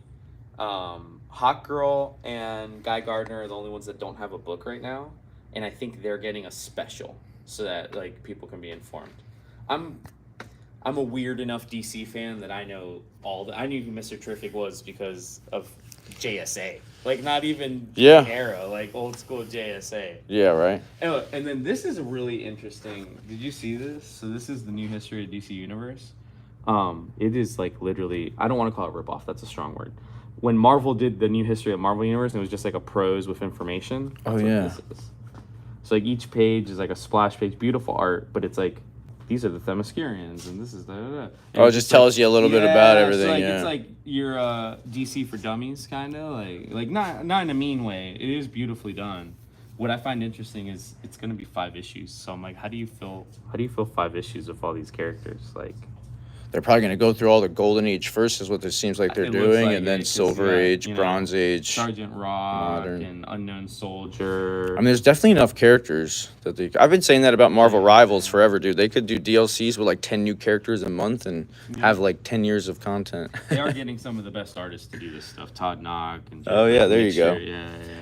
Hawkgirl and Guy Gardner are the only ones that don't have a book right now. And I think they're getting a special so that, like, people can be informed. I'm a weird enough DC fan that I know I knew who Mr. Terrific was because of JSA. Like, not even Arrow, like old school JSA. Yeah, right. And then this is really interesting. Did you see this? So this is the new history of DC Universe. It is like literally, I don't want to call it ripoff. That's a strong word. When Marvel did the new history of Marvel Universe, and it was just like a prose with information. That's what this is. So like each page is like a splash page, beautiful art, but it's like, these are the Themyscirians, and this is the... Oh, it just tells you a little bit about everything, so like, it's like you're DC for dummies, kind of. Like not in a mean way. It is beautifully done. What I find interesting is it's going to be 5 issues. So I'm like, how do you feel 5 issues of all these characters? Like... They're probably going to go through all the Golden Age first, is what it seems like they're doing, and then Silver Age, Bronze Age, Sergeant Rock, and Unknown Soldier. I mean, there's definitely enough characters that they... I've been saying that about Marvel Rivals forever, dude. They could do DLCs with like 10 new characters a month and have like 10 years of content. They are getting some of the best artists to do this stuff. Todd Knock. And oh, yeah, there you go.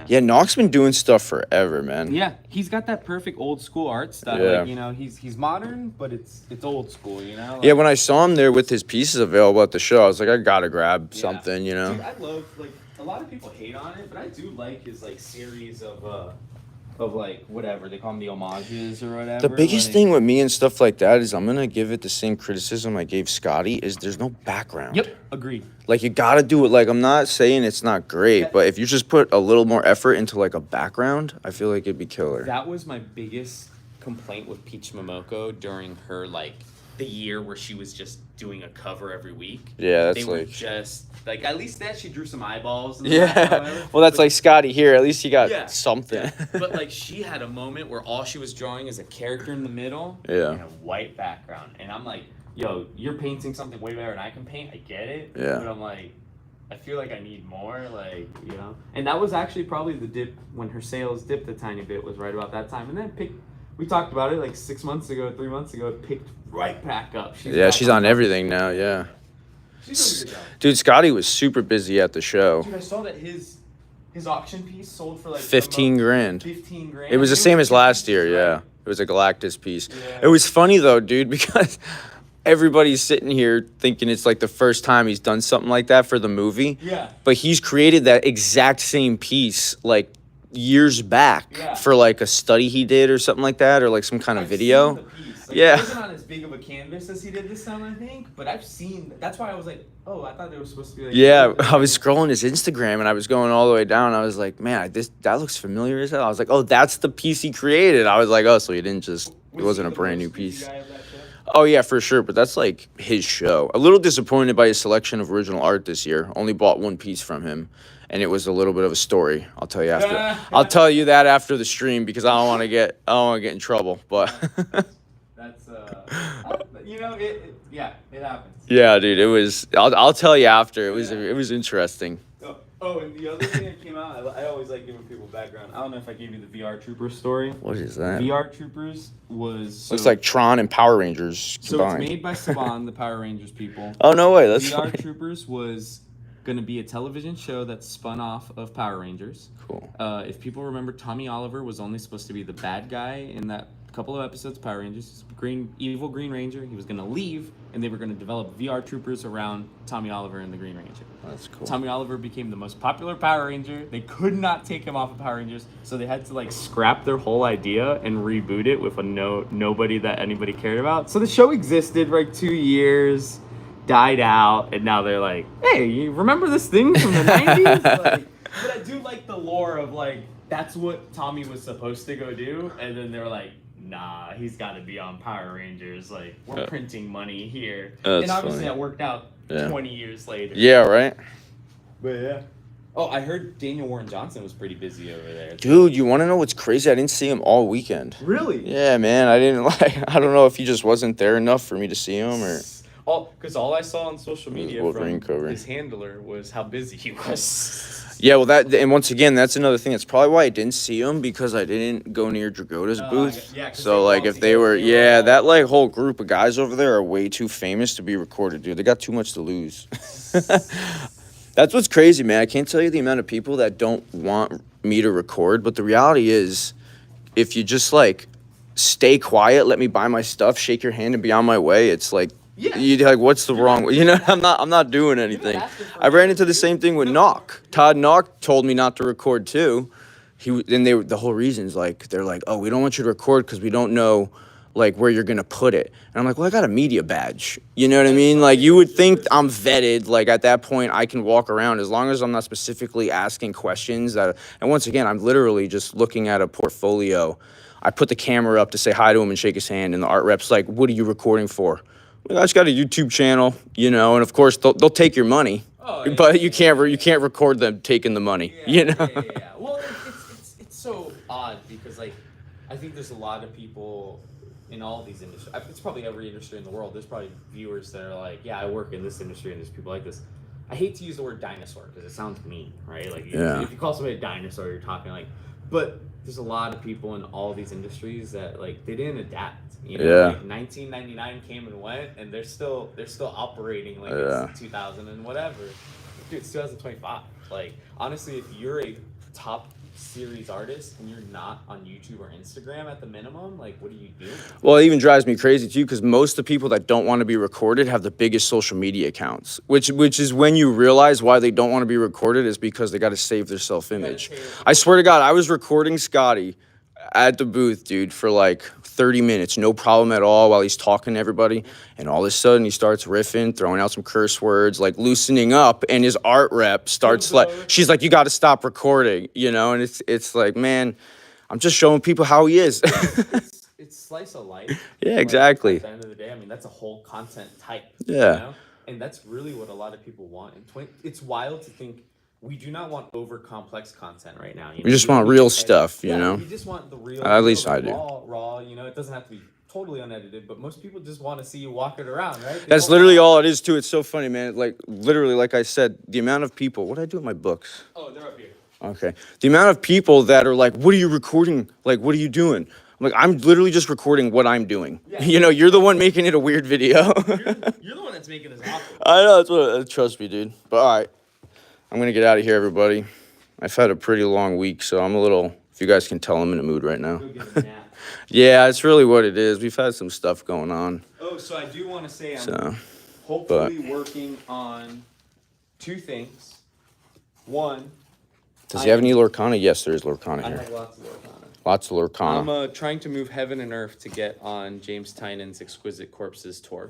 Yeah, Knock's been doing stuff forever, man. Yeah, he's got that perfect old school art style. Yeah. Like, you know, he's modern, but it's old school, you know? Like, yeah, when I saw him there with his pieces available at the show, I was like, I gotta grab something, you know? Dude, I love, like, a lot of people hate on it, but I do like his, like, series of like, whatever, they call them the homages or whatever. The biggest thing with me and stuff like that is I'm gonna give it the same criticism I gave Scotty, is there's no background. Yep, agreed. Like, you gotta do it. Like, I'm not saying it's not great, but if you just put a little more effort into, like, a background, I feel like it'd be killer. That was my biggest complaint with Peach Momoko during her, like, the year where she was just doing a cover every week. Yeah, that's they were like... just, like, at least that she drew some eyeballs. And yeah, well, that's like Scotty here. At least he got something. Yeah. But, like, she had a moment where all she was drawing is a character in the middle and a white background. And I'm like, yo, you're painting something way better than I can paint. I get it. Yeah. But I'm like, I feel like I need more, like, you know. And that was actually probably the dip, when her sales dipped a tiny bit, was right about that time. And then we talked about it like 3 months ago, it picked right back up. She's on everything now, yeah. She's doing a good job. Dude, Scotty was super busy at the show. Dude, I saw that his auction piece sold for like 15 grand. 15 grand. It was the same as last year, yeah. It was a Galactus piece. Yeah. It was funny though, dude, because everybody's sitting here thinking it's like the first time he's done something like that for the movie. Yeah. But he's created that exact same piece like years back for like a study he did or something like that, or like some kind of video. Seen the piece. Like, yeah. It wasn't on as big of a canvas as he did this time, I think, but I've seen. That's why I was like, oh, I thought they were supposed to be like. Yeah, I was scrolling his Instagram and I was going all the way down. I was like, man, that looks familiar as hell. I was like, oh, that's the piece he created. I was like, oh, so he didn't just. It wasn't a brand new piece. Oh yeah, for sure. But that's like his show. A little disappointed by his selection of original art this year. Only bought one piece from him, and it was a little bit of a story. I'll tell you after. I'll tell you that after the stream because I don't want to get in trouble. But that's you know it happens. Yeah, dude. It was. I'll tell you after. It was interesting. Oh, and the other thing that came out, I always like giving people background. I don't know if I gave you the VR Troopers story. What is that? VR Troopers was... Looks like Tron and Power Rangers combined. So it's made by Saban, the Power Rangers people. Oh, no way. That's VR funny. Troopers was going to be a television show that spun off of Power Rangers. Cool. If people remember, Tommy Oliver was only supposed to be the bad guy in that couple of episodes of Power Rangers. Evil Green Ranger. He was gonna leave, and they were gonna develop VR troopers around Tommy Oliver and the Green Ranger. That's cool. Tommy Oliver became the most popular Power Ranger. They could not take him off of Power Rangers, so they had to like scrap their whole idea and reboot it with a nobody that anybody cared about. So the show existed for like 2 years, died out, and now they're like, hey, you remember this thing from the 90s? Like, but I do like the lore of like that's what Tommy was supposed to go do, and then they're like, nah, he's got to be on Power Rangers. Like, we're printing money here. That's and obviously funny. that worked out Yeah. 20 years later. Yeah, right? But yeah. Oh, I heard Daniel Warren Johnson was pretty busy over there. Dude, you want to know what's crazy? I didn't see him all weekend. Really? Yeah, man. I didn't I don't know if he just wasn't there enough for me to see him or. Because all I saw on social media Wolverine from cover. his handler was how busy he was. Yeah, well, and once again, that's another thing. That's probably why I didn't see him because I didn't go near Dragota's booth. yeah, 'cause so, they like, all if they together, were, they were yeah, all- that, like, whole group of guys over there are way too famous to be recorded, dude. They got too much to lose. That's what's crazy, man. I can't tell you the amount of people that don't want me to record, but the reality is, if you just, like, stay quiet, let me buy my stuff, shake your hand, and be on my way, it's like, Yeah. you like, what's the wrong? You know, I'm not doing anything. I ran into the same thing with Knock. Todd Knock told me not to record too. The whole reason is like they're like, oh, we don't want you to record because we don't know like where you're gonna put it. And I'm like, well, I got a media badge. You know what I mean? Like you would think I'm vetted. Like at that point, I can walk around as long as I'm not specifically asking questions. And once again, I'm literally just looking at a portfolio. I put the camera up to say hi to him and shake his hand, and the art rep's like, what are you recording for? Well, I just got a YouTube channel, you know, and of course they'll take your money, but you can't record them taking the money, you know. Yeah. Well, it's so odd because like I think there's a lot of people in all these industries. It's probably every industry in the world. There's probably viewers that are like, yeah, I work in this industry and there's people like this. I hate to use the word dinosaur because it sounds mean, right? Like if you call somebody a dinosaur, you're talking like, but there's a lot of people in all these industries that like they didn't adapt. You know, Yeah. like 1999 came and went, and they're still operating like it's 2000 and whatever. Dude, it's 2025. Like honestly, if you're a top series artist and you're not on YouTube or Instagram at the minimum, like what are you doing? Well, it even drives me crazy too because most of the people that don't want to be recorded have the biggest social media accounts, which is when you realize why they don't want to be recorded is because they got to save their self-image. I swear to God, I was recording Scotty at the booth, dude, for like 30 minutes, no problem at all while he's talking to everybody. And all of a sudden he starts riffing, throwing out some curse words, like loosening up. And his art rep starts like, she's like, you got to stop recording, you know? And it's like, man, I'm just showing people how he is. It's slice of life. Yeah, Like, exactly. at the end of the day, I mean, that's a whole content type. Yeah. You know? And that's really what a lot of people want. It's wild to think we do not want over complex content right now. You know? We just want real stuff, you know? We just want the real. At least the I do. Raw, you know, it doesn't have to be totally unedited, but most people just want to see you walking around, right? They That's don't literally want- all it is too. It's so funny, man. Like literally, like I said, the amount of people, what did I do with my books? Oh, they're up here. Okay. The amount of people that are like, what are you recording? Like, what are you doing? I'm like, I'm literally just recording what I'm doing. Yeah. You know, you're the one making it a weird video. You're the one that's making this awkward. I know, that's what, trust me, dude. But all right, I'm going to get out of here, everybody. I've had a pretty long week, so I'm a little, if you guys can tell, I'm in a mood right now. Go get a nap. Yeah, it's really what it is. We've had some stuff going on. Oh, so I do want to say I'm So, hopefully working on two things. One, does he have any Lorcana? Yes, there is Lorcana I here. have lots of work on it. Lots of Lorcana. I'm trying to move heaven and earth to get on James Tynan's Exquisite Corpses tour.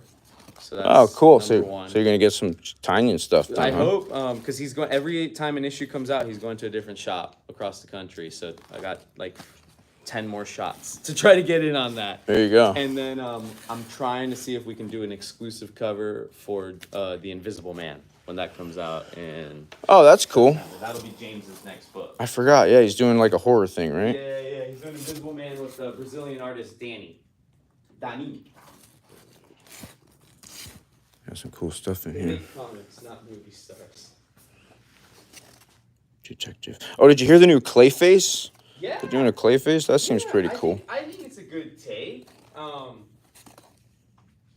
So that's Oh, cool. number So one. you're going to get some Tynion stuff done, I huh? hope, because he's going every time an issue comes out, he's going to a different shop across the country. So I got like 10 more shots to try to get in on that. There you go. And then I'm trying to see if we can do an exclusive cover for The Invisible Man when that comes out, and Oh, that's cool. that'll be James's next book. I forgot. Yeah, he's doing like a horror thing, right? Yeah, he's doing Invisible Man with the Brazilian artist Danny. Got some cool stuff in They here. make comics, not movie stars. Detective. Oh, did you hear the new Clayface? Yeah. They're doing a Clayface? That seems pretty cool. I think it's a good take.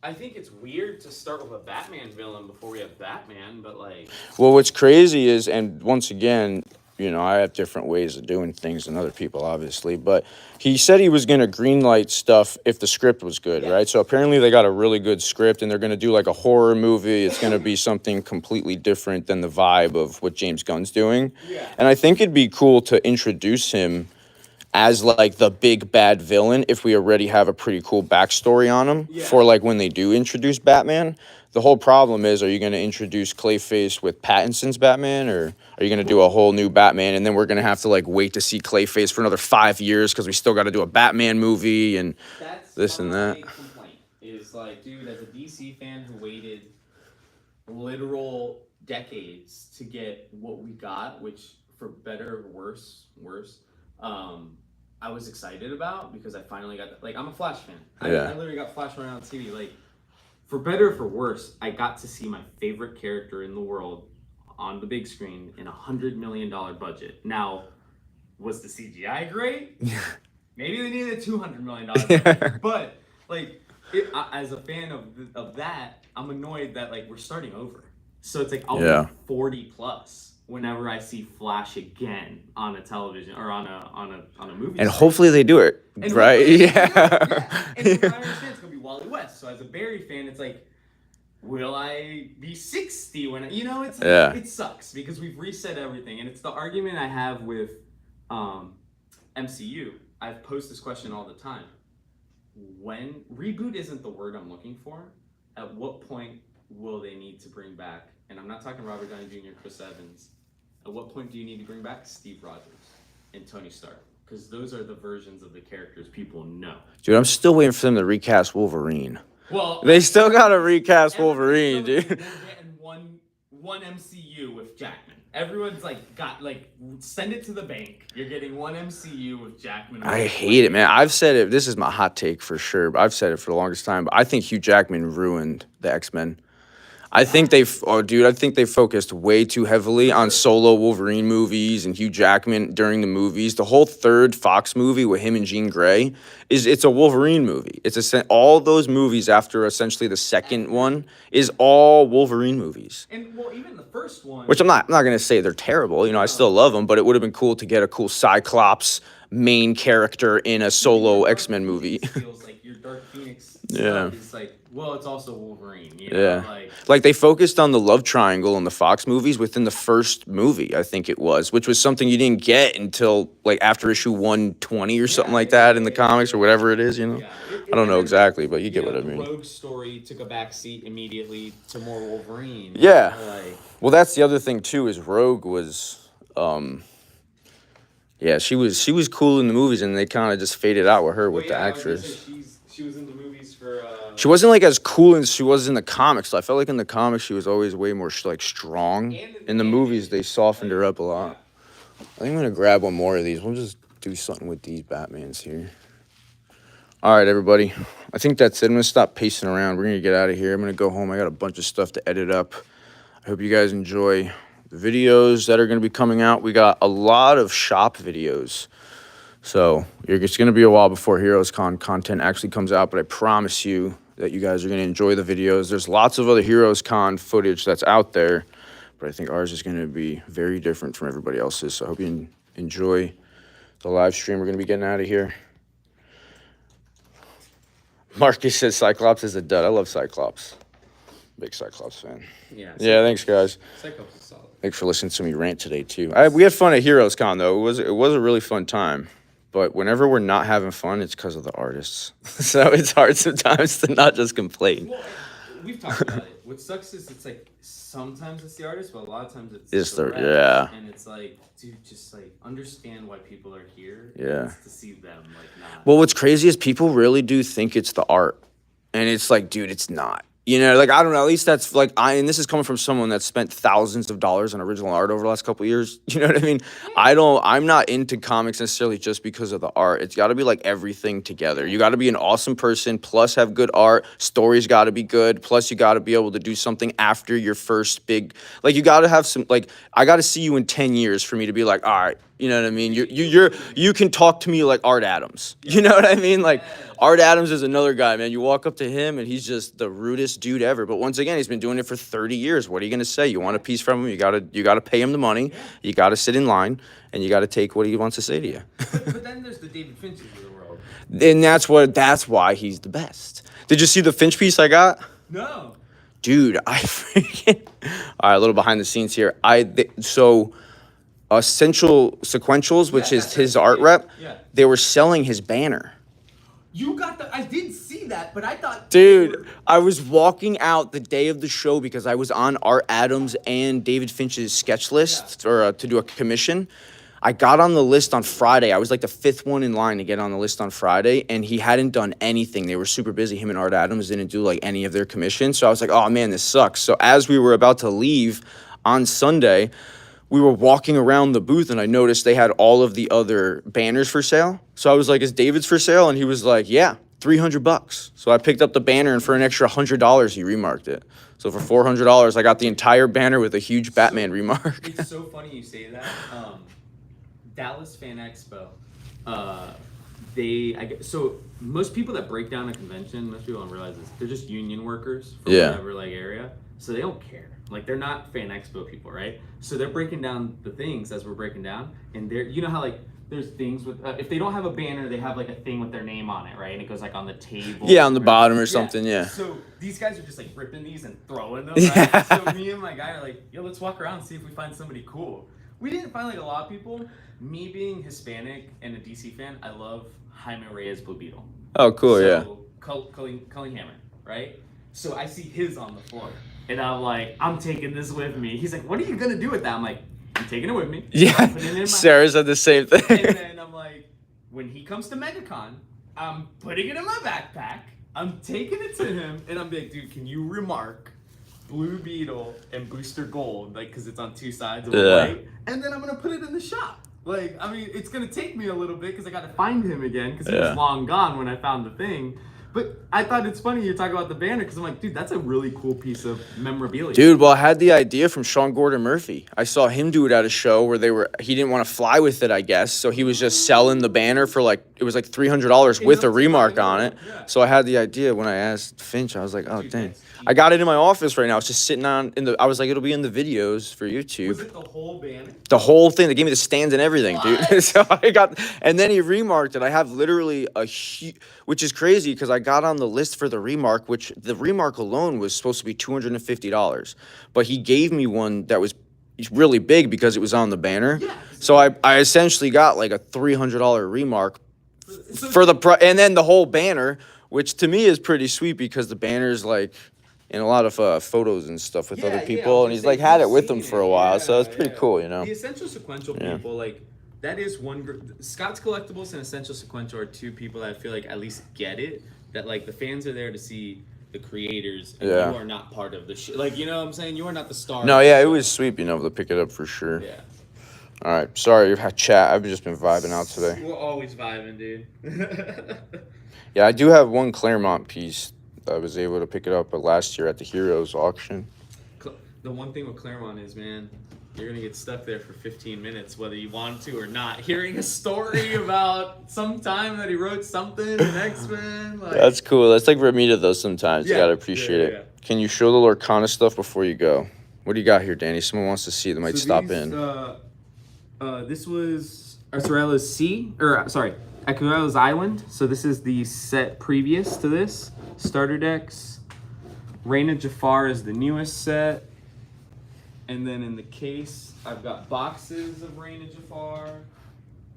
I think it's weird to start with a Batman villain before we have Batman, but like. Well, what's crazy is, and once again, You know, I have different ways of doing things than other people, obviously. But he said he was going to greenlight stuff if the script was good, right? So apparently they got a really good script and they're going to do like a horror movie. It's going to be something completely different than the vibe of what James Gunn's doing. Yeah. And I think it'd be cool to introduce him as like the big bad villain if we already have a pretty cool backstory on him for like when they do introduce Batman. The whole problem is, are you going to introduce Clayface with Pattinson's Batman, or are you going to do a whole new Batman, and then we're going to have to like wait to see Clayface for another 5 years because we still got to do a Batman movie and That's this and that. my complaint. Is like, dude, as a DC fan who waited literal decades to get what we got, which for better or worse, I was excited about because I finally got like I'm a Flash fan. Yeah. I literally got Flash running on TV. Like, for better or for worse, I got to see my favorite character in the world on the big screen in $100 million budget. Now, was the CGI great? Maybe they needed a $200 million budget, but like as a fan of that, I'm annoyed that like we're starting over. So it's like I'll be 40 plus whenever I see Flash again on a television or on a movie. And hopefully they do it, And right? hopefully they do it, Yeah. And from what I understand, it's gonna be Wally West. So as a Barry fan, it's like, will I be 60 when it's like, it sucks because we've reset everything, and it's the argument I have with MCU. I've posed this question all the time. When reboot isn't the word I'm looking for, at what point will they need to bring back? And I'm not talking Robert Downey Jr., Chris Evans. At what point do you need to bring back Steve Rogers and Tony Stark? Because those are the versions of the characters people know. Dude, I'm still waiting for them to recast Wolverine. Well, They still got to recast Wolverine, dude. We're getting one MCU with Jackman. Everyone's send it to the bank. You're getting one MCU with Jackman. I hate it, man. I've said it. This is my hot take for sure. But I've said it for the longest time. But I think Hugh Jackman ruined the X-Men. I think they focused way too heavily on solo Wolverine movies and Hugh Jackman during the movies. The whole third Fox movie with him and Jean Grey it's a Wolverine movie. All those movies after essentially the second one is all Wolverine movies. And well, even the first one, Which I'm not gonna say they're terrible. You know, I still love them, but it would have been cool to get a cool Cyclops main character in a solo X-Men movie. Feels like your Dark Phoenix Yeah. stuff is like, well, it's also Wolverine. You know? Yeah. Like they focused on the love triangle in the Fox movies within the first movie, I think it was, which was something you didn't get until like after issue 120 or something like that in the comics or whatever it is, you know? I don't know exactly, but you get what I mean. The Rogue story took a back seat immediately to more Wolverine. Yeah. Like, Well, that's the other thing too, is Rogue was yeah, she was cool in the movies and they kind of just faded out with her with the actress. She was in the movies for She wasn't like as cool as she was in the comics. So I felt like in the comics she was always way more like strong. In the movies they softened her up a lot. I think I'm gonna grab one more of these. We'll just do something with these Batmans here. All right, everybody. I think that's it. I'm gonna stop pacing around. We're gonna get out of here. I'm gonna go home. I got a bunch of stuff to edit up. I hope you guys enjoy the videos that are gonna be coming out. We got a lot of shop videos. So it's going to be a while before Heroes Con content actually comes out, but I promise you that you guys are going to enjoy the videos. There's lots of other Heroes Con footage that's out there, but I think ours is going to be very different from everybody else's. So I hope you enjoy the live stream. We're going to be getting out of here. Marcus says Cyclops is a dud. I love Cyclops. Big Cyclops fan. yeah. Yeah, thanks, guys. Cyclops is solid. Thanks for listening to me rant today, too. We had fun at Heroes Con, though. It was a really fun time. But whenever we're not having fun, it's because of the artists. So it's hard sometimes to not just complain. Well, we've talked about it. What sucks is it's like sometimes it's the artist, but a lot of times it's the rest. yeah. And it's like, dude, just like understand why people are here. Yeah. It's to see them like not. Well, what's crazy is people really do think it's the art. And it's like, dude, it's not. You know, like, I don't know, at least that's like, and this is coming from someone that spent thousands of dollars on original art over the last couple of years. You know what I mean? I'm not into comics necessarily just because of the art. It's got to be like everything together. You got to be an awesome person, plus have good art. Stories got to be good, plus you got to be able to do something after your first big, like, you got to have some, like, I got to see you in 10 years for me to be like, all right, You know what I mean? You can talk to me like Art Adams. You know what I mean? Like Art Adams is another guy, man. You walk up to him and he's just the rudest dude ever. But once again, he's been doing it for 30 years. What are you gonna say? You want a piece from him? You gotta pay him the money. You gotta sit in line and you gotta take what he wants to say to you. But then there's the David Finches of the world. And that's why he's the best. Did you see the Finch piece I got? No. Dude, I freaking. All right, a little behind the scenes here. Essential Sequentials, which is his art rep, they were selling his banner. You got I did see that, but I thought. Dude, I was walking out the day of the show because I was on Art Adams and David Finch's sketch list to do a commission. I got on the list on Friday. I was like the 5th one in line to get on the list on Friday, and he hadn't done anything. They were super busy. Him and Art Adams didn't do like any of their commissions. So I was like, oh man, this sucks. So as we were about to leave on Sunday, we were walking around the booth and I noticed they had all of the other banners for sale. So I was like, is David's for sale? And he was like, yeah, $300. So I picked up the banner and for an extra $100, he remarked it. So for $400, I got the entire banner with a huge Batman remark. It's so funny you say that. Dallas Fan Expo, so most people that break down a convention, most people don't realize this, they're just union workers from whatever like area. So they don't care. Like they're not Fan Expo people, right? So they're breaking down the things as we're breaking down, and they're, you know how like there's things with if they don't have a banner, they have like a thing with their name on it, right? And it goes like on the table. Yeah, on the bottom or something. Yeah. So these guys are just like ripping these and throwing them. Right? So me and my guy are like, yo, let's walk around and see if we find somebody cool. We didn't find like a lot of people. Me being Hispanic and a DC fan, I love Jaime Reyes Blue Beetle. Oh, cool. So, Culling Hammer, right? So I see his on the floor. And I'm like, I'm taking this with me. He's like, what are you going to do with that? I'm like, I'm taking it with me. Yeah. Sarah said the same thing. And then I'm like, when he comes to MegaCon, I'm putting it in my backpack. I'm taking it to him. And I'm like, dude, can you remark Blue Beetle and Booster Gold? Like, because it's on 2 sides of white. And then I'm going to put it in the shop. Like, I mean, it's going to take me a little bit because I got to find him again because he was long gone when I found the thing. But I thought it's funny you talk about the banner because I'm like, dude, that's a really cool piece of memorabilia. Dude, well, I had the idea from Sean Gordon Murphy. I saw him do it at a show where he didn't want to fly with it, I guess. So he was just selling the banner for like, it was like $300 with a remark on it. Yeah. So I had the idea when I asked Finch, I was like, oh, dang. I got it in my office right now. It's just sitting I was like, it'll be in the videos for YouTube. Was it the whole banner? The whole thing. They gave me the stands and everything, dude. So and then he remarked it. I have literally which is crazy because I got on the list for the remark, which the remark alone was supposed to be $250. But he gave me one that was really big because it was on the banner. Yeah. So I essentially got like a $300 remark for and then the whole banner, which to me is pretty sweet because the banner's like in a lot of photos and stuff with other people, and he's like had it with him for a while, so it's pretty cool, you know. The Essential Sequential people, like that is one group. Scott's Collectibles and Essential Sequential are 2 people that I feel like at least get it. That like the fans are there to see the creators, and you are not part of the shit. Like, you know what I'm saying? You are not the star. No, yeah, it was sweet being able to pick it up for sure. Yeah. All right, sorry, you've had chat. I've just been vibing out today. We're always vibing, dude. Yeah, I do have one Claremont piece. I was able to pick it up last year at the Heroes auction. The one thing with Claremont is, man, you're going to get stuck there for 15 minutes, whether you want to or not. Hearing a story about some time that he wrote something in X-Men. Like... That's cool. That's like Ramita, though, sometimes. You got to appreciate it. Yeah. Can you show the Lorcana stuff before you go? What do you got here, Danny? Someone wants to see it. They might stop in. This was Azurella's Azurella's Island. So this is the set previous to this. Starter decks. Reina Jafar is the newest set. And then in the case, I've got boxes of Reina Jafar.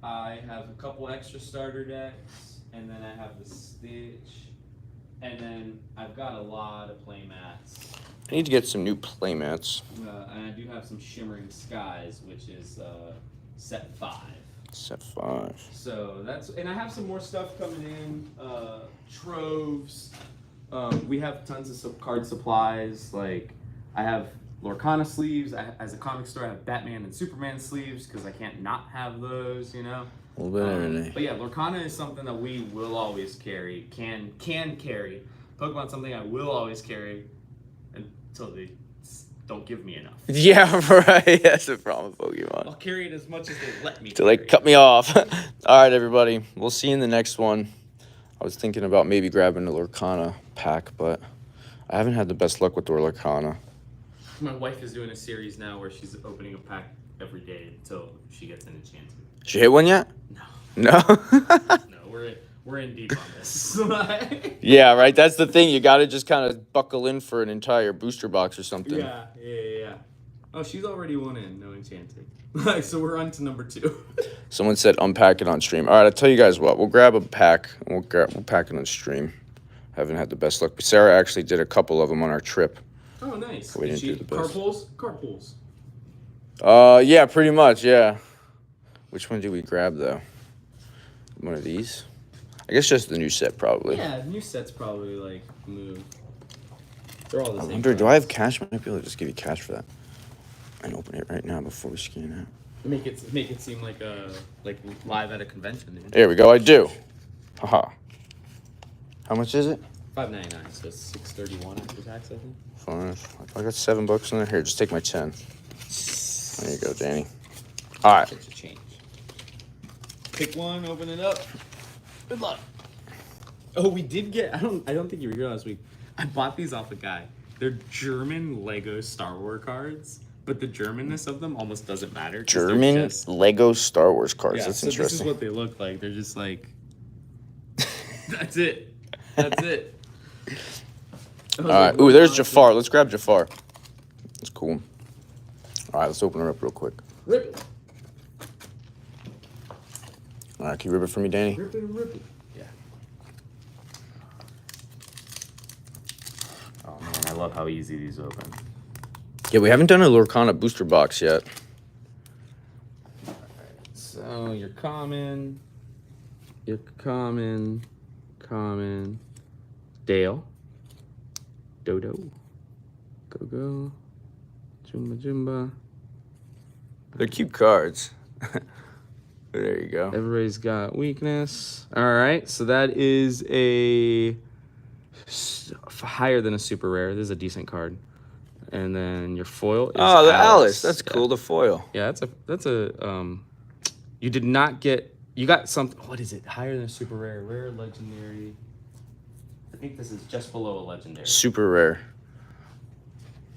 I have a couple extra starter decks. And then I have the Stitch. And then I've got a lot of playmats. I need to get some new playmats. And I do have some Shimmering Skies, which is set 5. Set 5. So that's, and I have some more stuff coming in, troves. We have tons of card supplies. Like I have Lorcana sleeves. As a comic store, I have Batman and Superman sleeves because I can't not have those, you know. A little bit of everything. But yeah, Lorcana is something that we will always carry. Can carry. Pokemon's something I will always carry until they don't give me enough. Yeah, right. That's the problem with Pokemon. I'll carry it as much as they let me. To like carry cut it. me off. All right, everybody. We'll see you in the next one. I was thinking about maybe grabbing a Lorcana pack, but I haven't had the best luck with the Lorcana. My wife is doing a series now where she's opening a pack every day until she gets an enchanted. Did you hit one yet? No. No? No, we're in deep on this. Yeah, right. That's the thing. You got to just kind of buckle in for an entire booster box or something. Yeah. Oh, she's already one in, no enchanted. So we're on to number 2. Someone said unpack it on stream. All right, I'll tell you guys what. We'll grab a pack and we'll pack it on stream. Haven't had the best luck. But Sarah actually did a couple of them on our trip. Oh, nice. We didn't do the best. Carpools. Yeah, pretty much, yeah. Which one do we grab though? One of these? I guess just the new set probably. Yeah, new set's probably like move. They're all the I same. wonder, do I have cash? Might be able to just give you cash for that. And open it right now before we scan it. Make it seem like live at a convention. Dude. There we go, I do. Haha. How much is it? $5.99, so it's $6.31 after tax, I think. Fine. I got $7 in there. Here, just take my 10. There you go, Danny. All right. It's a change. Pick one, open it up. Good luck. Oh, we did get. I don't think you were here last week. I bought these off a guy. They're German Lego Star Wars cards, but the Germanness of them almost doesn't matter. German Lego Star Wars cards. Yeah, That's so interesting. this is what they look like. They're just like. That's it. That's it. All right. Ooh, there's Jafar. Let's grab Jafar. That's cool. All right, let's open her up real quick. Rip it. All right, can you rip it for me, Danny? Rip it. Yeah. Oh man, I love how easy these open. Yeah, we haven't done a Lorcana booster box yet. So you're common, Dale, Dodo, Go, Jumba. They're cute cards. There you go. Everybody's got weakness. All right, so that is higher than a super rare. This is a decent card. And then your foil is Oh, the Alice. That's cool. Yeah. The foil. Yeah, that's a you did not get, you got something, what is it? Higher than a super rare, rare, legendary. I think this is just below a legendary. Super rare.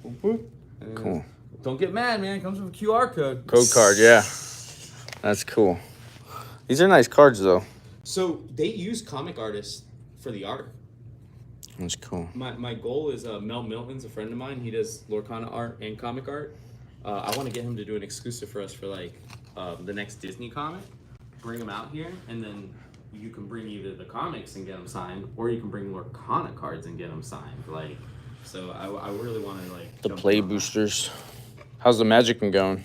And Cool. don't get mad, man. It comes with a QR code. Code card, yeah. That's cool. These are nice cards, though. So they use comic artists for the art. That's cool. My goal is Mel Milton's a friend of mine. He does Lorcana art and comic art. I want to get him to do an exclusive for us for like the next Disney comic. Bring him out here, and then you can bring either the comics and get them signed, or you can bring Lorcana cards and get them signed. Like, so I really want to like The jump play on that. boosters. How's the Magic one going?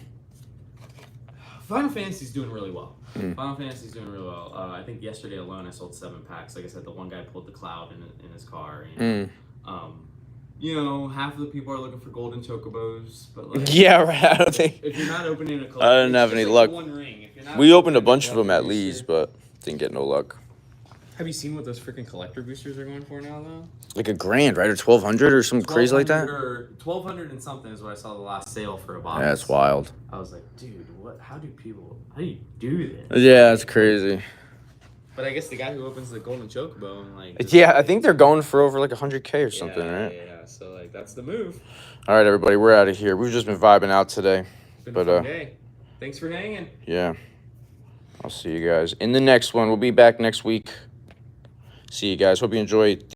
Final Fantasy's doing really well. Final Fantasy's doing really well. I think yesterday alone I sold 7 packs. Like I said, the one guy pulled the cloud in his car. And, you know, half of the people are looking for golden chocobos, but like, Yeah, right. I don't think. if you're not opening a collector, I didn't have it's any just like luck. One ring. If you're not We opened a opening bunch of them at collector Lee's, booster- but didn't get no luck. Have you seen what those freaking collector boosters are going for now, though? Like $1,000, right? Or 1,200 or something crazy like that? Or 1,200 and something is what I saw the last sale for a box. Yeah, it's wild. I was like, dude, what? How do you do this? Yeah, it's crazy. But I guess the guy who opens the golden chocobo and like. Yeah, I think they're going for over like 100K or something, yeah, right? Yeah, so like that's the move. All right, everybody, we're out of here. We've just been vibing out today. It's been But, a fun day. Thanks for hanging. Yeah. I'll see you guys in the next one. We'll be back next week. See you guys. Hope you enjoyed